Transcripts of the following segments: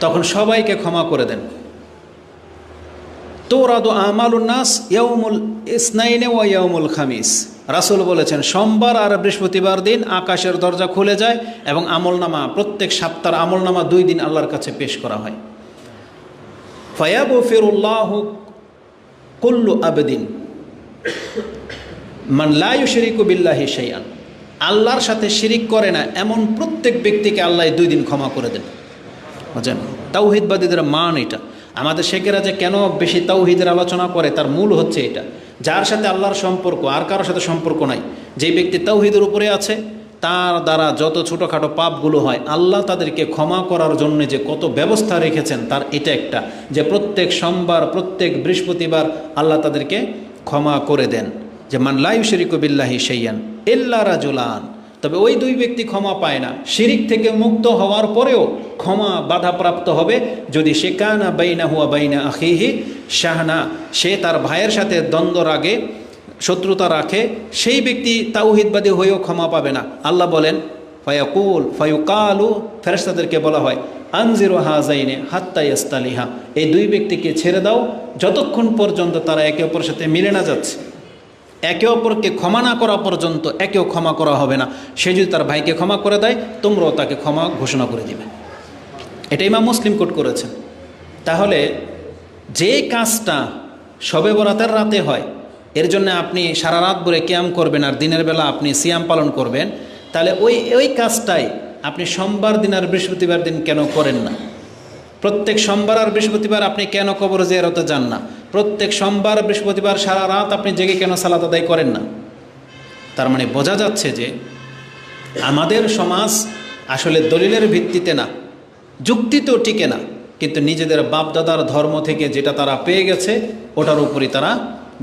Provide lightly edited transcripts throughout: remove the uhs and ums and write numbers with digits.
তখন সবাইকে ক্ষমা করে দেন। তুরাদু আমালুন নাস ইয়াউমুল ইসনাইনে ওয়া ইয়াউমুল খামিস। রাসূল বলেছেন সোমবার আর বৃহস্পতিবার দিন আকাশের দরজা খুলে যায় এবং আমলনামা, প্রত্যেক সপ্তাহের আমলনামা 2 দিন আল্লাহর কাছে পেশ করা হয়। ফায়াগফিরুল্লাহু কুল্লু আবদিন মান লা ইউশরিকু বিল্লাহি শাইআন। আল্লাহর সাথে শিরিক করে না এমন প্রত্যেক ব্যক্তিকে আল্লাহ 2 দিন ক্ষমা করে দেন। বুঝছেন, তাওহীদবাদীদের মান এটা। আমাদের শেখেরা যে কেন বেশি তাওহীদের আলোচনা করে তার মূল হচ্ছে এটা, যার সাথে আল্লাহর সম্পর্ক আর কারোর সাথে সম্পর্ক নাই, যেই ব্যক্তি তাওহীদের উপরে আছে তার দ্বারা যত ছোটোখাটো পাপগুলো হয় আল্লাহ তাদেরকে ক্ষমা করার জন্য যে কত ব্যবস্থা রেখেছেন তার এটা একটা, যে প্রত্যেক সোমবার প্রত্যেক বৃহস্পতিবার আল্লাহ তাদেরকে ক্ষমা করে দেন। যে মান লা ইউশরিকু বিল্লাহি শাইআন ইল্লা রাজুলান। তবে ওই 2 ব্যক্তি ক্ষমা পায় না, শিরিক থেকে মুক্ত হওয়ার পরেও ক্ষমা বাধাপ্রাপ্ত হবে যদি সে কানা বাইনাহু ওয়া বাইনা আখিহি শাহনা, সে তার ভাইয়ের সাথে দ্বন্দ্ব রাগে শত্রুতা রাখে, সেই ব্যক্তি তাওহীদবাদী হয়েও ক্ষমা পাবে না। আল্লাহ বলেন ফায়ুকালু, ফেরেশতাদেরকে বলা হয় আনজিরু হাযাইনি হাত্তা ইয়াস্তালিহা, এই 2 ব্যক্তিকে ছেড়ে দাও যতক্ষণ পর্যন্ত তারা একে অপরের সাথে মিলে না যাচ্ছে। একে অপরকে ক্ষমা না করা পর্যন্ত একেও ক্ষমা করা হবে না। সে যদি তার ভাইকে ক্ষমা করে দেয় তোমরাও তাকে ক্ষমা ঘোষণা করে দিবে। এটা ইমাম মুসলিম কোট করেছেন। তাহলে যে কাজটা শবে বরাতের রাতে হয় এর জন্য আপনি সারা রাত ভরে কিয়াম করবেন আর দিনের বেলা আপনি সিয়াম পালন করবেন, তাহলে ওই কাজটাই আপনি সোমবার দিন আর বৃহস্পতিবার দিন কেন করেন না? প্রত্যেক সোমবার আর বৃহস্পতিবার আপনি কেন কবর জিয়ারতে যান না? প্রত্যেক সোমবার বৃহস্পতিবার সারা রাত আপনি জেগে কেন সালাত আদায় করেন না? তার মানে বোঝা যাচ্ছে যে আমাদের সমাজ আসলে দলিলের ভিত্তিতে না, যুক্তিতেও টিকে না, কিন্তু নিজেদের বাপদাদার ধর্ম থেকে যেটা তারা পেয়ে গেছে ওটার উপরই তারা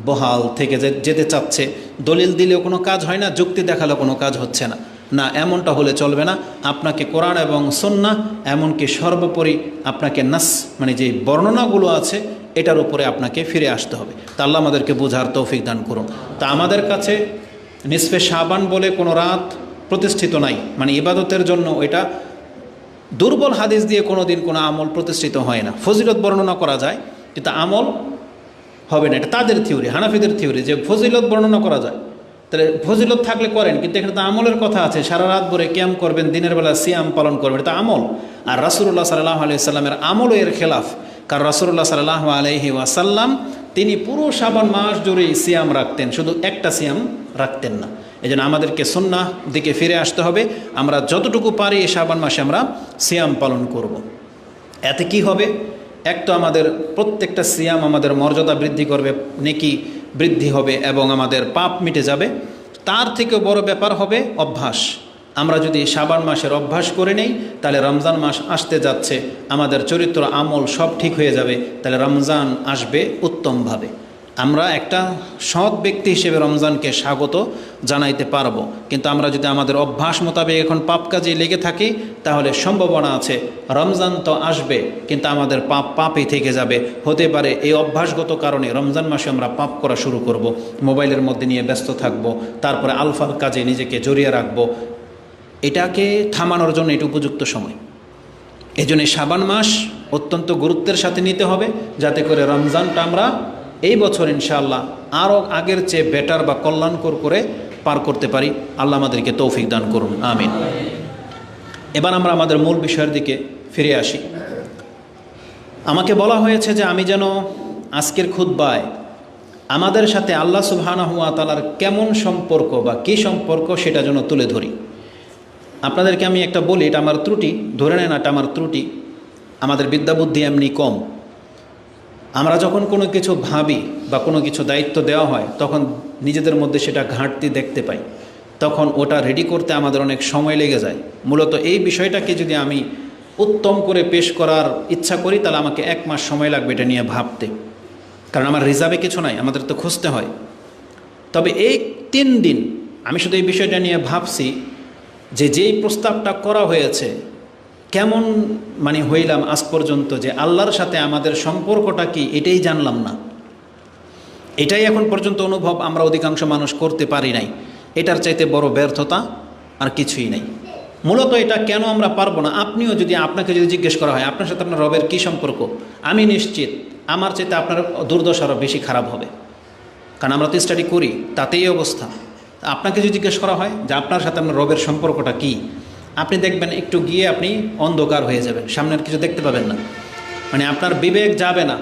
বহাল থেকে যেতে চাচ্ছে। দলিল দিলেও কোনো কাজ হয় না, যুক্তি দেখালেও কোনো কাজ হচ্ছে না। না, এমনটা হলে চলবে না। আপনাকে কোরআন এবং সুন্নাহ, এমনকি সর্বোপরি আপনাকে নাস মানে যে বর্ণনাগুলো আছে এটার উপরে আপনাকে ফিরে আসতে হবে। তা আল্লাহ আমাদেরকে বোঝার তৌফিক দান করুন। তা আমাদের কাছে নিসফে শাবান বলে কোনো রাত প্রতিষ্ঠিত নাই, মানে ইবাদতের জন্য এটা দুর্বল হাদিস দিয়ে কোনো দিন কোনো আমল প্রতিষ্ঠিত হয় না। ফজিলত বর্ণনা করা যায় কিন্তু আমল হবে না, এটা তাদের থিওরি, হানাফিদের থিওরি যে ফজিলত বর্ণনা করা যায়। তাহলে ফজিলত থাকলে করেন, কিন্তু এখানে তো আমলের কথা আছে, সারা রাত ভরে কিয়াম করবেন, দিনের বেলা সিয়াম পালন করবেন, এটা আমল। আর রাসূলুল্লাহ সাল্লাল্লাহু আলাইহি ওয়াসাল্লামের আমলও এর খেলাফ। কারণ রাসূলুল্লাহ সাল্লাল্লাহু আলাইহি ওয়াসাল্লাম তিনি পুরো শাবান মাস জুড়েই সিয়াম রাখতেন, শুধু একটা সিয়াম রাখতেন না। এই জন্য আমাদেরকে সুন্নাহ দিকে ফিরে আসতে হবে। আমরা যতটুকু পারি এই শাবান মাসে আমরা সিয়াম পালন করব। এতে কি হবে? এক তো আমাদের প্রত্যেকটা সিয়াম আমাদের মর্যাদা বৃদ্ধি করবে, নেকি বৃদ্ধি হবে এবং আমাদের পাপ মিটে যাবে। তার থেকেও বড় ব্যাপার হবে অভ্যাস। আমরা যদি শাবান মাসের অভ্যাস করে নেই তাহলে রমজান মাস আসতে যাচ্ছে, আমাদের চরিত্র আমল সব ঠিক হয়ে যাবে, তাহলে রমজান আসবে উত্তমভাবে। আমরা একটা সৎ ব্যক্তি হিসেবে রমজানকে স্বাগত জানাইতে পারবো। কিন্তু আমরা যদি আমাদের অভ্যাস মোতাবেক এখন পাপ কাজে লেগে থাকি তাহলে সম্ভাবনা আছে রমজান তো আসবে কিন্তু আমাদের পাপই থেকে যাবে। হতে পারে এই অভ্যাসগত কারণে রমজান মাসে আমরা পাপ করা শুরু করব, মোবাইলের মধ্যে নিয়ে ব্যস্ত থাকব, তারপরে আলফাল কাজে নিজেকে জড়িয়ে রাখবো। এটাকে থামানোর জন্য এটা উপযুক্ত সময়। এই জন্য শাবান মাস অত্যন্ত গুরুত্বের সাথে নিতে হবে, যাতে করে রমজানটা আমরা এই বছর ইনশাআল্লাহ আরও আগের চেয়ে বেটার বা কল্যাণকর করে পার করতে পারি। আল্লাহ আমাদেরকে তৌফিক দান করুন, আমিন। এবার আমরা আমাদের মূল বিষয়ের দিকে ফিরে আসি। আমাকে বলা হয়েছে যে আমি যেন আজকের খুতবায় আমাদের সাথে আল্লাহ সুবহানাহু ওয়া তাআলার কেমন সম্পর্ক বা কী সম্পর্ক সেটা যেন তুলে ধরি। আপনাদেরকে আমি একটা বলি, এটা আমার ত্রুটি, ধরে নেন এটা আমার ত্রুটি। আমাদের বিদ্যা বুদ্ধি এমনি কম। আমরা যখন কোনো কিছু ভাবি বা কোনো কিছু দায়িত্ব দেওয়া হয় তখন নিজেদের মধ্যে সেটা ঘাটতি দেখতে পাই, তখন ওটা রেডি করতে আমাদের অনেক সময় লেগে যায়। মূলত এই বিষয়টাকে যদি আমি উত্তম করে পেশ করার ইচ্ছা করি তাহলে আমাকে 1 মাস সময় লাগবে এটা নিয়ে ভাবতে, কারণ আমার রিজার্ভে কিছু নাই, আমাদের তো খুঁজতে হয়। তবে এই 3 দিন আমি শুধু এই বিষয়টা নিয়ে ভাবছি যে যেই প্রস্তাবটা করা হয়েছে কেমন মানে হইলাম আজ পর্যন্ত, যে আল্লাহর সাথে আমাদের সম্পর্কটা কি এটাই জানলাম না। এটাই এখন পর্যন্ত অনুভব আমরা অধিকাংশ মানুষ করতে পারি নাই। এটার চাইতে বড় ব্যর্থতা আর কিছুই নাই। মূলত এটা কেন আমরা পারবো না, আপনাকে যদি জিজ্ঞেস করা হয় আপনার সাথে আপনার রবের কী সম্পর্ক, আমি নিশ্চিত আমার চাইতে আপনার দুর্দশা আরও বেশি খারাপ হবে, কারণ আমরা তো স্টাডি করি, তাতেই অবস্থা। আপনাকে যদি জিজ্ঞেস করা হয় যে আপনার সাথে আপনার রবের সম্পর্কটা কী, আপনি দেখবেন একটু গিয়ে আপনি অন্ধকার হয়ে যাবেন, সামনের কিছু দেখতে পাবেন না, মানে আপনার বিবেক যাবে না।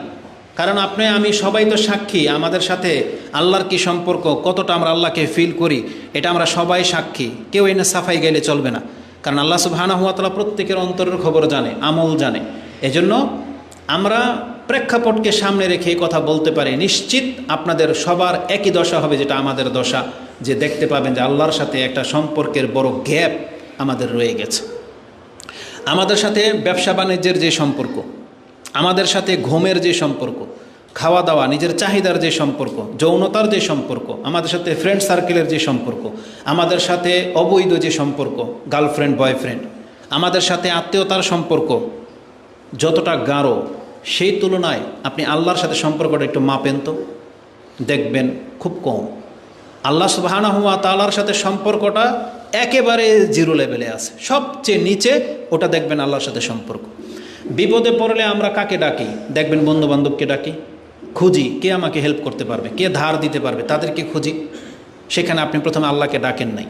কারণ আমি সবাই তো সাক্ষী আমাদের সাথে আল্লাহর কি সম্পর্ক, কতটা আমরা আল্লাহকে ফিল করি, এটা আমরা সবাই সাক্ষী, কেউ এনে সাফাই গেলে চলবে না। কারণ আল্লাহ সুবহানাহু ওয়া তাআলা প্রত্যেকের অন্তরের খবর জানে, আমল জানে। এজন্য আমরা প্রেক্ষাপটকে সামনে রেখে এই কথা বলতে পারি, নিশ্চিত আপনাদের সবার একই দশা হবে যেটা আমাদের দশা, যে দেখতে পাবেন যে আল্লাহর সাথে একটা সম্পর্কের বড় গ্যাপ আমাদের রয়ে গেছে। আমাদের সাথে ব্যবসা বাণিজ্যের যে সম্পর্ক, আমাদের সাথে ঘুমের যে সম্পর্ক, খাওয়া দাওয়া, নিজের চাহিদার যে সম্পর্ক, যৌনতার যে সম্পর্ক, আমাদের সাথে ফ্রেন্ড সার্কেলের যে সম্পর্ক, আমাদের সাথে অবৈধ যে সম্পর্ক, গার্লফ্রেন্ড বয়ফ্রেন্ড, আমাদের সাথে আত্মীয়তার সম্পর্ক যতটা গাঢ়, সেই তুলনায় আপনি আল্লাহর সাথে সম্পর্কটা একটু মাপেন তো, দেখবেন খুব কম। আল্লাহ সুবহানাহু ওয়া তাআলার সাথে সম্পর্কটা একেবারে জিরো লেভেলে আছে, সবচেয়ে নিচে ওটা দেখবেন আল্লাহর সাথে সম্পর্ক। বিপদে পড়লে আমরা কাকে ডাকি, দেখবেন বন্ধু বান্ধবকে ডাকি, খুঁজি কে আমাকে হেল্প করতে পারবে, কে ধার দিতে পারবে, তাদেরকে খুঁজি। সেখানে আপনি প্রথমে আল্লাহকে ডাকেন নাই।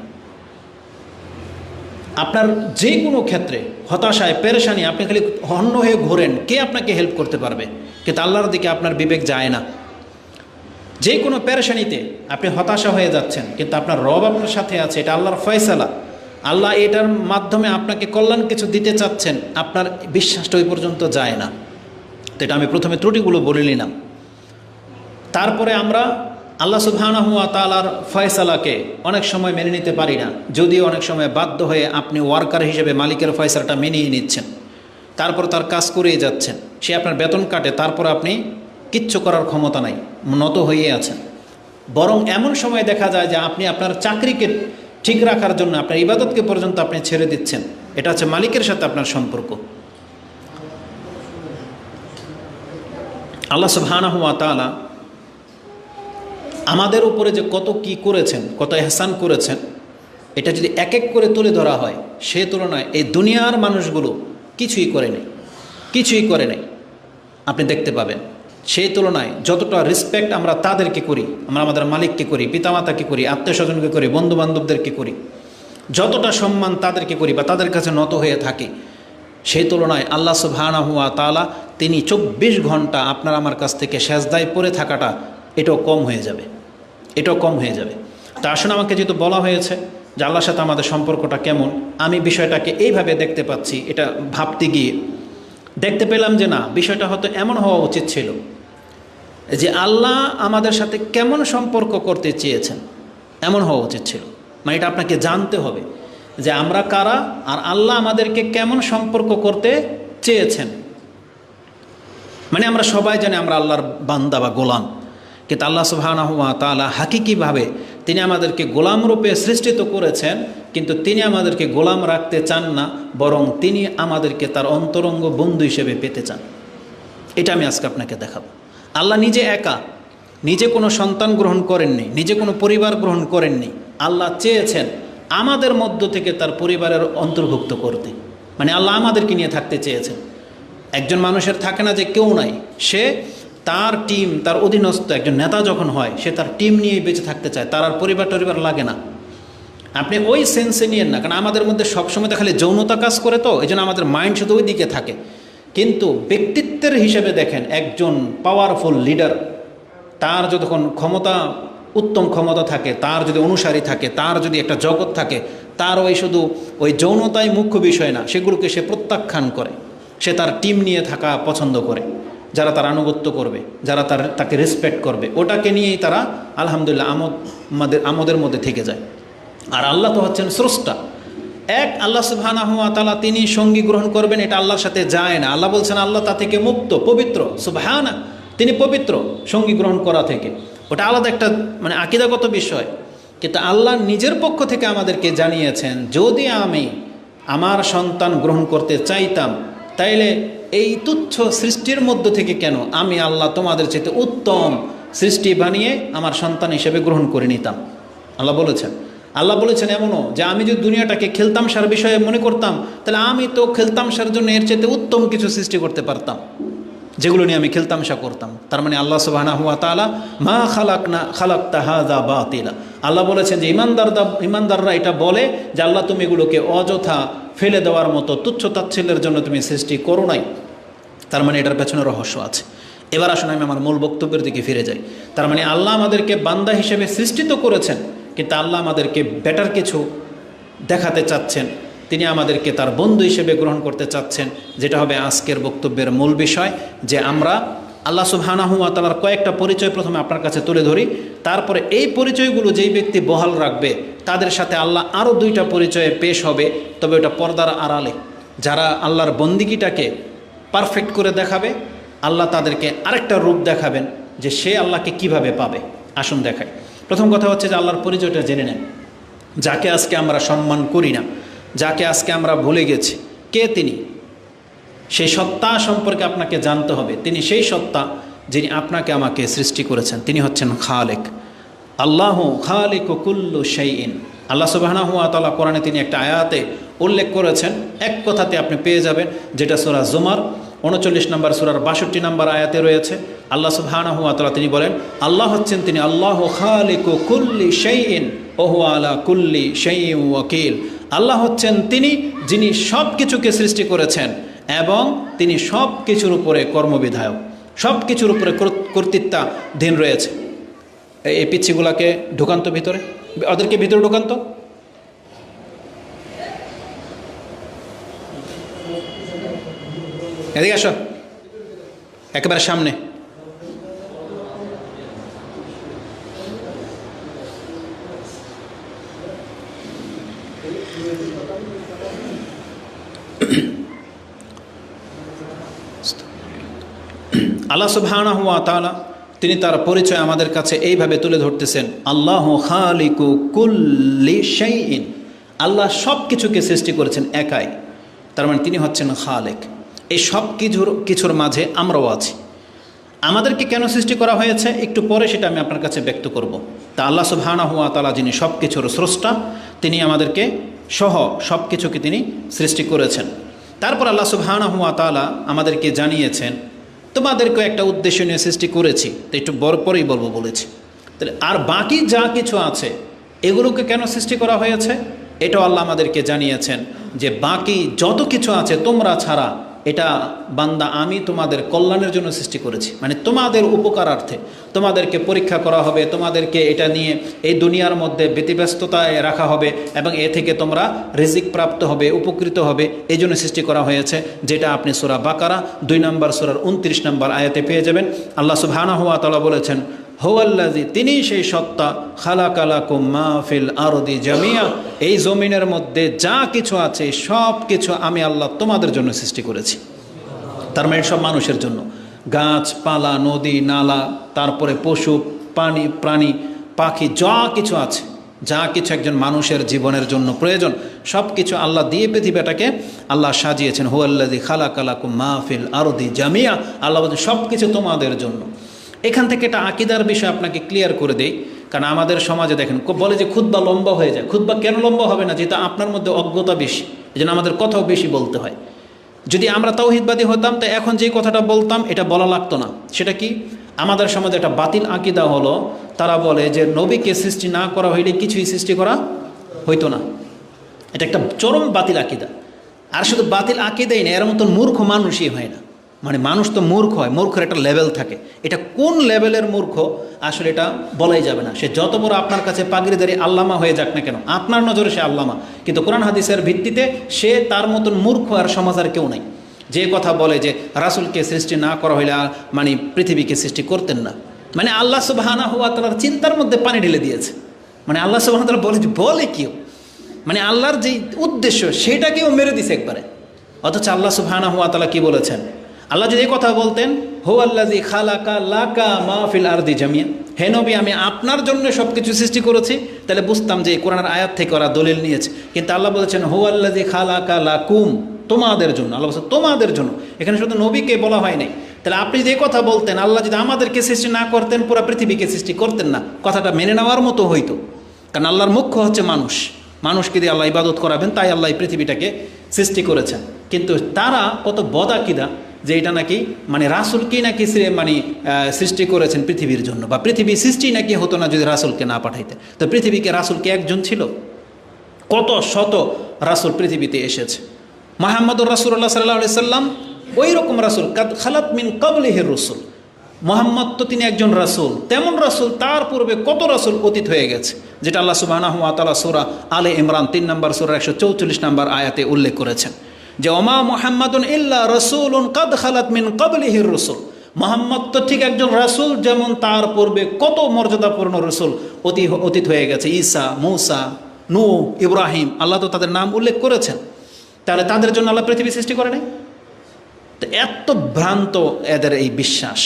আপনার যে কোনো ক্ষেত্রে হতাশায় পেরেশানি আপনি খালি হন্য হয়ে ঘোরেন, কে আপনাকে হেল্প করতে পারবে, কিন্তু আল্লাহর দিকে আপনার বিবেক যায় না। যে কোনো পেরেশানিতে আপনি হতাশা হয়ে যাচ্ছেন, কিন্তু আপনার রব আপনার সাথে আছে, এটা আল্লাহর ফয়সালা, আল্লাহ এটার মাধ্যমে আপনাকে কল্যাণ কিছু দিতে চাচ্ছেন, আপনার বিশ্বাসটা ওই পর্যন্ত যায় না। তো এটা আমি প্রথমে ত্রুটিগুলো বলে নিলাম। তারপরে আমরা আল্লাহ সুবহানাহু ওয়া তাআলার ফয়সালাকে অনেক সময় মেনে নিতে পারি না, যদিও অনেক সময় বাধ্য হয়ে আপনি ওয়ার্কার হিসেবে মালিকের ফয়সালাটা মেনেই নিচ্ছেন, তারপর তার কাজ করেই যাচ্ছেন, সে আপনার বেতন কাটে, তারপর আপনি কিচ্ছু করার ক্ষমতা নাই, নত হয়ে আছেন। বরং এমন সময় দেখা যায় যে আপনি আপনার চাকরিকে ঠিক রাখার জন্য আপনার ইবাদতকে পর্যন্ত আপনি ছেড়ে দিচ্ছেন। এটা হচ্ছে মালিকের সাথে আপনার সম্পর্ক। আল্লাহ সুবহানাহু ওয়া তাআলা আমাদের উপরে যে কত কি করেছেন, কত ইহসান করেছেন, এটা যদি এক এক করে তুলে ধরা হয়, সে তুলনায় এই দুনিয়ার মানুষগুলো কিছুই করে নেই, কিছুই করে নেই। আপনি দেখতে পাবেন সেই তুলনায় যতটা রেসপেক্ট আমরা তাদেরকে করি, আমরা আমাদের মালিককে করি, পিতামাতাকে করি, আত্মীয় স্বজনকে করি, বন্ধু বান্ধবদেরকে করি, যতটা সম্মান তাদেরকে করি বা তাদের কাছে নত হয়ে থাকি, সেই তুলনায় আল্লাহ সুবহানাহু ওয়া তাআলা তিনি 24 ঘন্টা আপনার আমার কাছ থেকে সেজদায় পড়ে থাকাটা এটাও কম হয়ে যাবে, এটাও কম হয়ে যাবে। তা আসলে আমাকে যেহেতু বলা হয়েছে যে আল্লাহর সাথে আমাদের সম্পর্কটা কেমন, আমি বিষয়টাকে এইভাবে দেখতে পাচ্ছি। এটা ভাবতে গিয়ে দেখতে পেলাম যে না, বিষয়টা হয়তো এমন হওয়া উচিত ছিল যে আল্লাহ আমাদের সাথে কেমন সম্পর্ক করতে চেয়েছেন, এমন হওয়া উচিত ছিল। মানে এটা আপনাকে জানতে হবে যে আমরা কারা আর আল্লাহ আমাদেরকে কেমন সম্পর্ক করতে চেয়েছেন। মানে আমরা সবাই জানি আমরা আল্লাহর বান্দা বা গোলাম, কিন্তু আল্লাহ সুবহানাহু ওয়া তাআলা হাকিকিভাবে তিনি আমাদেরকে গোলাম রূপে সৃষ্টিত করেছেন, কিন্তু তিনি আমাদেরকে গোলাম রাখতে চান না, বরং তিনি আমাদেরকে তার অন্তরঙ্গ বন্ধু হিসেবে পেতে চান। এটা আমি আজকে আপনাকে দেখাবো। আল্লাহ নিজে একা, নিজে কোনো সন্তান গ্রহণ করেননি, নিজে কোনো পরিবার গ্রহণ করেননি। আল্লাহ চেয়েছেন আমাদের মধ্য থেকে তার পরিবারের অন্তর্ভুক্ত করতে, মানে আল্লাহ আমাদেরকে নিয়ে থাকতে চেয়েছেন। একজন মানুষের থাকে না যে কেউ নাই, সে তার টিম, তার অধীনস্থ একজন নেতা যখন হয়, সে তার টিম নিয়েই বেঁচে থাকতে চায়, তার আর পরিবার টরিবার লাগে না। আপনি ওই সেন্সে নিয়েন না, কারণ আমাদের মধ্যে সবসময় তো খালি যৌনতা কাজ করে, তো এই জন্য আমাদের মাইন্ড শুধু ওই দিকে থাকে। কিন্তু ব্যক্তিত্বের হিসেবে দেখেন, একজন পাওয়ারফুল লিডার, তার যতক্ষণ ক্ষমতা, উত্তম ক্ষমতা থাকে, তার যদি অনুসারী থাকে, তার যদি একটা জগৎ থাকে, তার ওই শুধু ওই যৌনতাই মুখ্য বিষয় না, সেগুলোকে সে প্রত্যাখ্যান করে। সে তার টিম নিয়ে থাকা পছন্দ করে, যারা তার আনুগত্য করবে, যারা তাকে রেসপেক্ট করবে, ওটাকে নিয়েই তারা আলহামদুলিল্লাহ আমোদের মধ্যে থেকে যায়। আর আল্লাহ তো হচ্ছেন স্রষ্টা এক। আল্লাহ সুবহানাহু ওয়া তাআলা তিনি সঙ্গী গ্রহণ করবেন, এটা আল্লাহর সাথে যায় না। আল্লাহ বলছেন আল্লাহ তা থেকে মুক্ত, পবিত্র, সুবহানা, তিনি পবিত্র সঙ্গী গ্রহণ করা থেকে। ওটা আলাদা একটা মানে আকীদাগত বিষয়। কিন্তু আল্লাহ নিজের পক্ষ থেকে আমাদেরকে জানিয়েছেন, যদি আমি আমার সন্তান গ্রহণ করতে চাইতাম, তাইলে এই তুচ্ছ সৃষ্টির মধ্য থেকে কেন আমি আল্লাহ তোমাদের চাইতে উত্তম সৃষ্টি বানিয়ে আমার সন্তান হিসেবে গ্রহণ করে নিতাম। আল্লাহ বলেছেন। আল্লাহ বলেছেন এমনও যে আমি যদি দুনিয়াটাকে খেলতামশার বিষয়ে মনে করতাম, তাহলে আমি তো খেলতামশার জন্য এর চেয়ে উত্তম কিছু সৃষ্টি করতে পারতাম, যেগুলো নিয়ে আমি খেলতামশা করতাম। তার মানে আল্লাহ সুবহানাহু ওয়া তাআলা মা খালাকতা হাযা বাতিলা, আল্লাহ বলেছেন যে ইমানদাররা এটা বলে যে আল্লাহ তুমি এগুলোকে অযথা ফেলে দেওয়ার মতো তুচ্ছ তাচ্ছিল্যের জন্য তুমি সৃষ্টি করো নাই। তার মানে এটার পেছনে রহস্য আছে। এবার আসুন আমি আমার মূল বক্তব্যের দিকে ফিরে যাই। তার মানে আল্লাহ আমাদেরকে বান্দা হিসেবে সৃষ্টি তো করেছেন, কিন্তু আল্লাহ আমাদেরকে বেটার কিছু দেখাতে চাচ্ছেন, তিনি আমাদেরকে তার বন্ধু হিসেবে গ্রহণ করতে চাচ্ছেন, যেটা হবে আজকের বক্তব্যের মূল বিষয়। যে আমরা আল্লাহ সুবহানাহু ওয়া তাআলার কয়েকটা পরিচয় প্রথমে আপনার কাছে তুলে ধরি, তারপরে এই পরিচয়গুলো যেই ব্যক্তি বহাল রাখবে তাদের সাথে আল্লাহ আরও দুইটা পরিচয়ে পেশ হবে, তবে ওটা পর্দার আড়ালে। যারা আল্লাহর বন্দিগিটাকে পারফেক্ট করে দেখাবে, আল্লাহ তাদেরকে আরেকটা রূপ দেখাবেন যে সে আল্লাহকে কিভাবে পাবে। আসুন দেখায়। প্রথম কথা হচ্ছে যে আল্লাহর পরিচয়টা জেনে নেন। যাকে আজকে আমরা সম্মান করি না, যাকে আজকে আমরা ভুলে গেছি, কে তিনি? সেই সত্তা সম্পর্কে আপনাকে জানতে হবে। তিনি সেই সত্তা যিনি আপনাকে আমাকে সৃষ্টি করেছেন। তিনি হচ্ছেন খালেক। আল্লাহু খালিকু কুল্লু শাইইন। আল্লাহ সুবহানাহু ওয়া তাআলা কোরআনে তিনি একটা আয়াতে উল্লেখ করেছেন, এক কথাতে আপনি পেয়ে যাবেন, যেটা সূরা জুমার 39 নম্বর সূরার 62 নম্বর আয়াতে রয়েছে। আল্লাহ সুবহানাহু ওয়া তাআলা তিনি বলেন, আল্লাহ হচ্ছেন তিনি আল্লাহু খালিকু কুল্লি শাইইন ওয়া হুয়া আলা কুল্লি শাইইন ওয়াকিল। আল্লাহ হচ্ছেন তিনি যিনি সব কিছুকে সৃষ্টি করেছেন এবং তিনি সব কিছুর উপরে কর্মবিধায়ক, সব কিছুর উপরে কর্তৃত্বাধীন রয়েছে। এই পিচ্ছিগুলাকে ঢুকান্ত ভিতরে, ওদেরকে ভিতরে ঢুকান্ত। এদিকে আসো, একেবারে সামনে। আল্লাহ সুবহানাহু ওয়া তাআলা তিনি তার পরিচয় আমাদের কাছে এইভাবে তুলে ধরতেছেন, আল্লাহু খালিকু কুল্লি শাইইন। আল্লাহ সব কিছুকে সৃষ্টি করেছেন একাই, তার মানে তিনি হচ্ছেন খালেক। এই সব কিছুর মাঝে আমরাও আছি। আমাদেরকে কেন সৃষ্টি করা হয়েছে একটু পরে সেটা আমি আপনার কাছে ব্যক্ত করব। তা আল্লাহ সুবহানাহু ওয়া তাআলা যিনি সব কিছুর স্রষ্টা, তিনি আমাদেরকে সহ সব কিছুকে তিনি সৃষ্টি করেছেন। তারপর আল্লাহ সুবহানাহু ওয়া তাআলা আমাদেরকে জানিয়েছেন, তোমাদেরকে একটা উদ্দেশ্য নিয়ে সৃষ্টি করেছি, তো একটু বড় পরেই বলবো বলেছি। তাহলে আর বাকি যা কিছু আছে এগুলোকে কেন সৃষ্টি করা হয়েছে এটাও আল্লাহ আমাদেরকে জানিয়েছেন, যে বাকি যত কিছু আছে তোমরা ছাড়া এটা বান্দা আমি তোমাদের কল্যাণের জন্য সৃষ্টি করেছি। মানে তোমাদের উপকারার্থে তোমাদেরকে পরীক্ষা করা হবে, তোমাদেরকে এটা নিয়ে এই দুনিয়ার মধ্যে ব্যতিব্যস্ততায় রাখা হবে এবং এ থেকে তোমরা রিজিক প্রাপ্ত হবে, উপকৃত হবে, এই জন্য সৃষ্টি করা হয়েছে। যেটা আপনি সূরা বাকারা 2 নম্বর সূরার 29 নম্বর আয়াতে পেয়ে যাবেন। আল্লাহ সুবহানাহু ওয়া তাআলা বলেছেন, হুয়াল্লাযী, তিনি সেই সত্তা, খালাকা লাকুম মা ফিল আরদি জামিয়া, এই জমিনের মধ্যে যা কিছু আছে সব কিছু আমি আল্লাহ তোমাদের জন্য সৃষ্টি করেছি। তার মানে সব মানুষের জন্য, গাছপালা, নদী নালা, তারপরে পশু প্রাণী পাখি, যা কিছু আছে, যা কিছু একজন মানুষের জীবনের জন্য প্রয়োজন, সব কিছু আল্লাহ দিয়ে পৃথিবীটাকে আল্লাহ সাজিয়েছেন। হুয়াল্লাযী খালাকা লাকুম মা ফিল আরদি জামিয়া, আল্লাহ বলেন সব কিছু তোমাদের জন্য। এখান থেকে এটা আকিদার বিষয় আপনাকে ক্লিয়ার করে দেই। কারণ আমাদের সমাজে দেখেন বলে যে খুতবা লম্বা হয়ে যায়। খুতবা কেন লম্বা হবে না? যেটা আপনার মধ্যে অজ্ঞতা বেশি, এই জন্য আমাদের কথাও বেশি বলতে হয়। যদি আমরা তাওহীদবাদী হতাম তো এখন যে কথাটা বলতাম এটা বলা লাগতো না। সেটা কি? আমাদের সমাজে একটা বাতিল আকিদা হলো, তারা বলে যে নবীকে সৃষ্টি না করা হইলে কিছুই সৃষ্টি করা হইতো না। এটা একটা চরম বাতিল আকিদা। আর শুধু বাতিল আকিদাই না, এর মতন মূর্খ মানুষই হয় না। মানে মানুষ তো মূর্খ হয়, মূর্খের একটা লেভেল থাকে। এটা কোন লেভেলের মূর্খ আসলে এটা বলাই যাবে না। সে যত বড় আপনার কাছে পাগড়িদারি আল্লামা হয়ে যাক না কেন, আপনার নজরে সে আল্লামা, কিন্তু কোরআন হাদিসের ভিত্তিতে সে তার মতন মূর্খ আর সমাজ আর কেউ নাই। যে কথা বলে যে রাসূলকে সৃষ্টি না করা হইলে মানে পৃথিবীকে সৃষ্টি করতেন না, মানে আল্লাহ সুবহানাহু ওয়া তাআলার চিন্তার মধ্যে পানি ঢেলে দিয়েছে। মানে আল্লাহ সুবহানাহু ওয়া তাআলা বলে কেউ, মানে আল্লাহর যেই উদ্দেশ্য সেটাকেও মেরে দিছে একবারে। অথচ আল্লাহ সুবহানাহু ওয়া তাআলা কি বলেছেন? আল্লাহ যদি এই কথা বলতেন, হুয়াল্লাযী খালাকা লাকা মা ফিল আরদি জামিয়া, হে নবী আমি আপনার জন্য সব কিছু সৃষ্টি করেছি, তাহলে বুঝতাম যে কোরআনের আয়াত থেকে ওরা দলিল নিয়েছে। কিন্তু আল্লাহ বলেছেন হুয়াল্লাযী খালাকা লাকুম, তোমাদের জন্য। আল্লাহ বলছেন তোমাদের জন্য, এখানে শুধু নবীকে বলা হয় নাই। তাহলে আপনি যে কথা বলতেন আল্লাহ যদি আমাদেরকে সৃষ্টি না করতেন পুরো পৃথিবীকে সৃষ্টি করতেন না, কথাটা মেনে নেওয়ার মতো হইতো। কারণ আল্লাহর মুখ্য হচ্ছে মানুষ, মানুষকে দিয়ে আল্লাহ ইবাদত করাবেন, তাই আল্লাহ এই পৃথিবীটাকে সৃষ্টি করেছেন। কিন্তু তারা কত বদাকিদা যে এটা নাকি মানে রাসূলকেই নাকি মানে সৃষ্টি করেছেন পৃথিবীর জন্য, বা পৃথিবী সৃষ্টি নাকি হতো না যদি রাসূলকে না পাঠাইতে। তো পৃথিবীকে রাসূলকে একজন ছিল? কত শত রাসূল পৃথিবীতে এসেছে। মুহাম্মদুর রাসূলুল্লাহ সাল্লাল্লাহু আলাইহি সাল্লাম ওই রকম রাসূল, কাদ খালাত মিন ক্বাবলিহির রাসূল। মুহাম্মদ তো তিনি একজন রাসূল, তেমন রাসূল তার পূর্বে কত রাসূল অতীত হয়ে গেছে, যেটা আল্লাহ সুবহানাহু ওয়া তাআলা সূরা আলে ইমরান ৩ নম্বর সূরা ১৪৪ নম্বর আয়াতে উল্লেখ করেছেন যে ওমা মুহাম্মাদুন ইল্লা রাসূলুন কাদ খালাত মিন ক্বাবলিহির রাসূল। মুহাম্মদ তো ঠিক একজন রাসূল, যেমন তার পূর্বে কত মর্যাদাপূর্ণ রাসূল অতীত হয়ে গেছে। ঈসা, মূসা, নূহ, ইব্রাহিম, আল্লাহ তো তাদের নাম উল্লেখ করেছেন। তাহলে তাদের জন্য আল্লাহ পৃথিবী সৃষ্টি করে নাই? তো এত ভ্রান্ত এদের এই বিশ্বাস,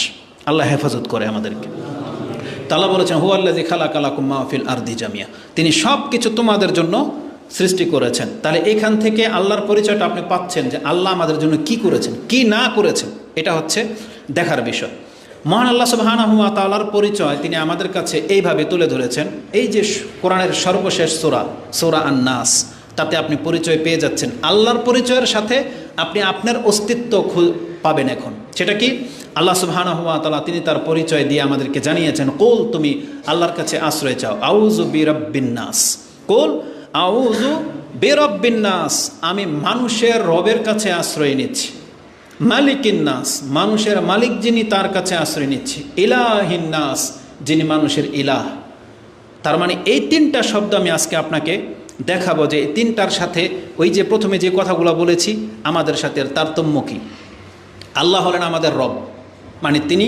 আল্লাহ হেফাজত করে আমাদেরকে। আল্লাহ বলেছেন হুয়াল্লাযী খালাকা লাকুম মা ফিল আরদি জামিয়া, তিনি সব কিছু তোমাদের জন্য সৃষ্টি করেছেন। তাহলে এখান থেকে আল্লাহর পরিচয়টা আপনি পাচ্ছেন যে আল্লাহ আমাদের জন্য কি করেছেন, কি না করেছেন, এটা হচ্ছে দেখার বিষয়। মহান আল্লাহ সুবহানাহু ওয়া তাআলার পরিচয় তিনি আমাদের কাছে এইভাবে তুলে ধরেছেন। এই যে কোরআনের সর্বশেষ সূরা আন-নাস, তাতে আপনি পরিচয় পেয়ে যাচ্ছেন। আল্লাহর পরিচয়ের সাথে আপনি আপনার অস্তিত্ব পাবেন এখন। সেটা কি? আল্লাহ সুবহানাহু ওয়া তাআলা তিনি তার পরিচয় দিয়ে আমাদেরকে জানিয়েছেন, কুল, তুমি আল্লাহর কাছে আশ্রয় চাও। আউযু বিরাব্বিন নাস, কুল আউযু বিরাব্বিন নাস, আমি মানুষের রবের কাছে আশ্রয় নিচ্ছি। মালিকিন নাস, মানুষের মালিক যিনি তার কাছে আশ্রয় নিচ্ছি। ইলাহিন নাস, যিনি মানুষের ইলাহ। তার মানে এই তিনটা শব্দ আমি আজকে আপনাকে দেখাবো যে এই তিনটার সাথে ওই যে প্রথমে যে কথাগুলো বলেছি আমাদের সাথে এর তারতম্য কী। আল্লাহ হলেন আমাদের রব, মানে তিনি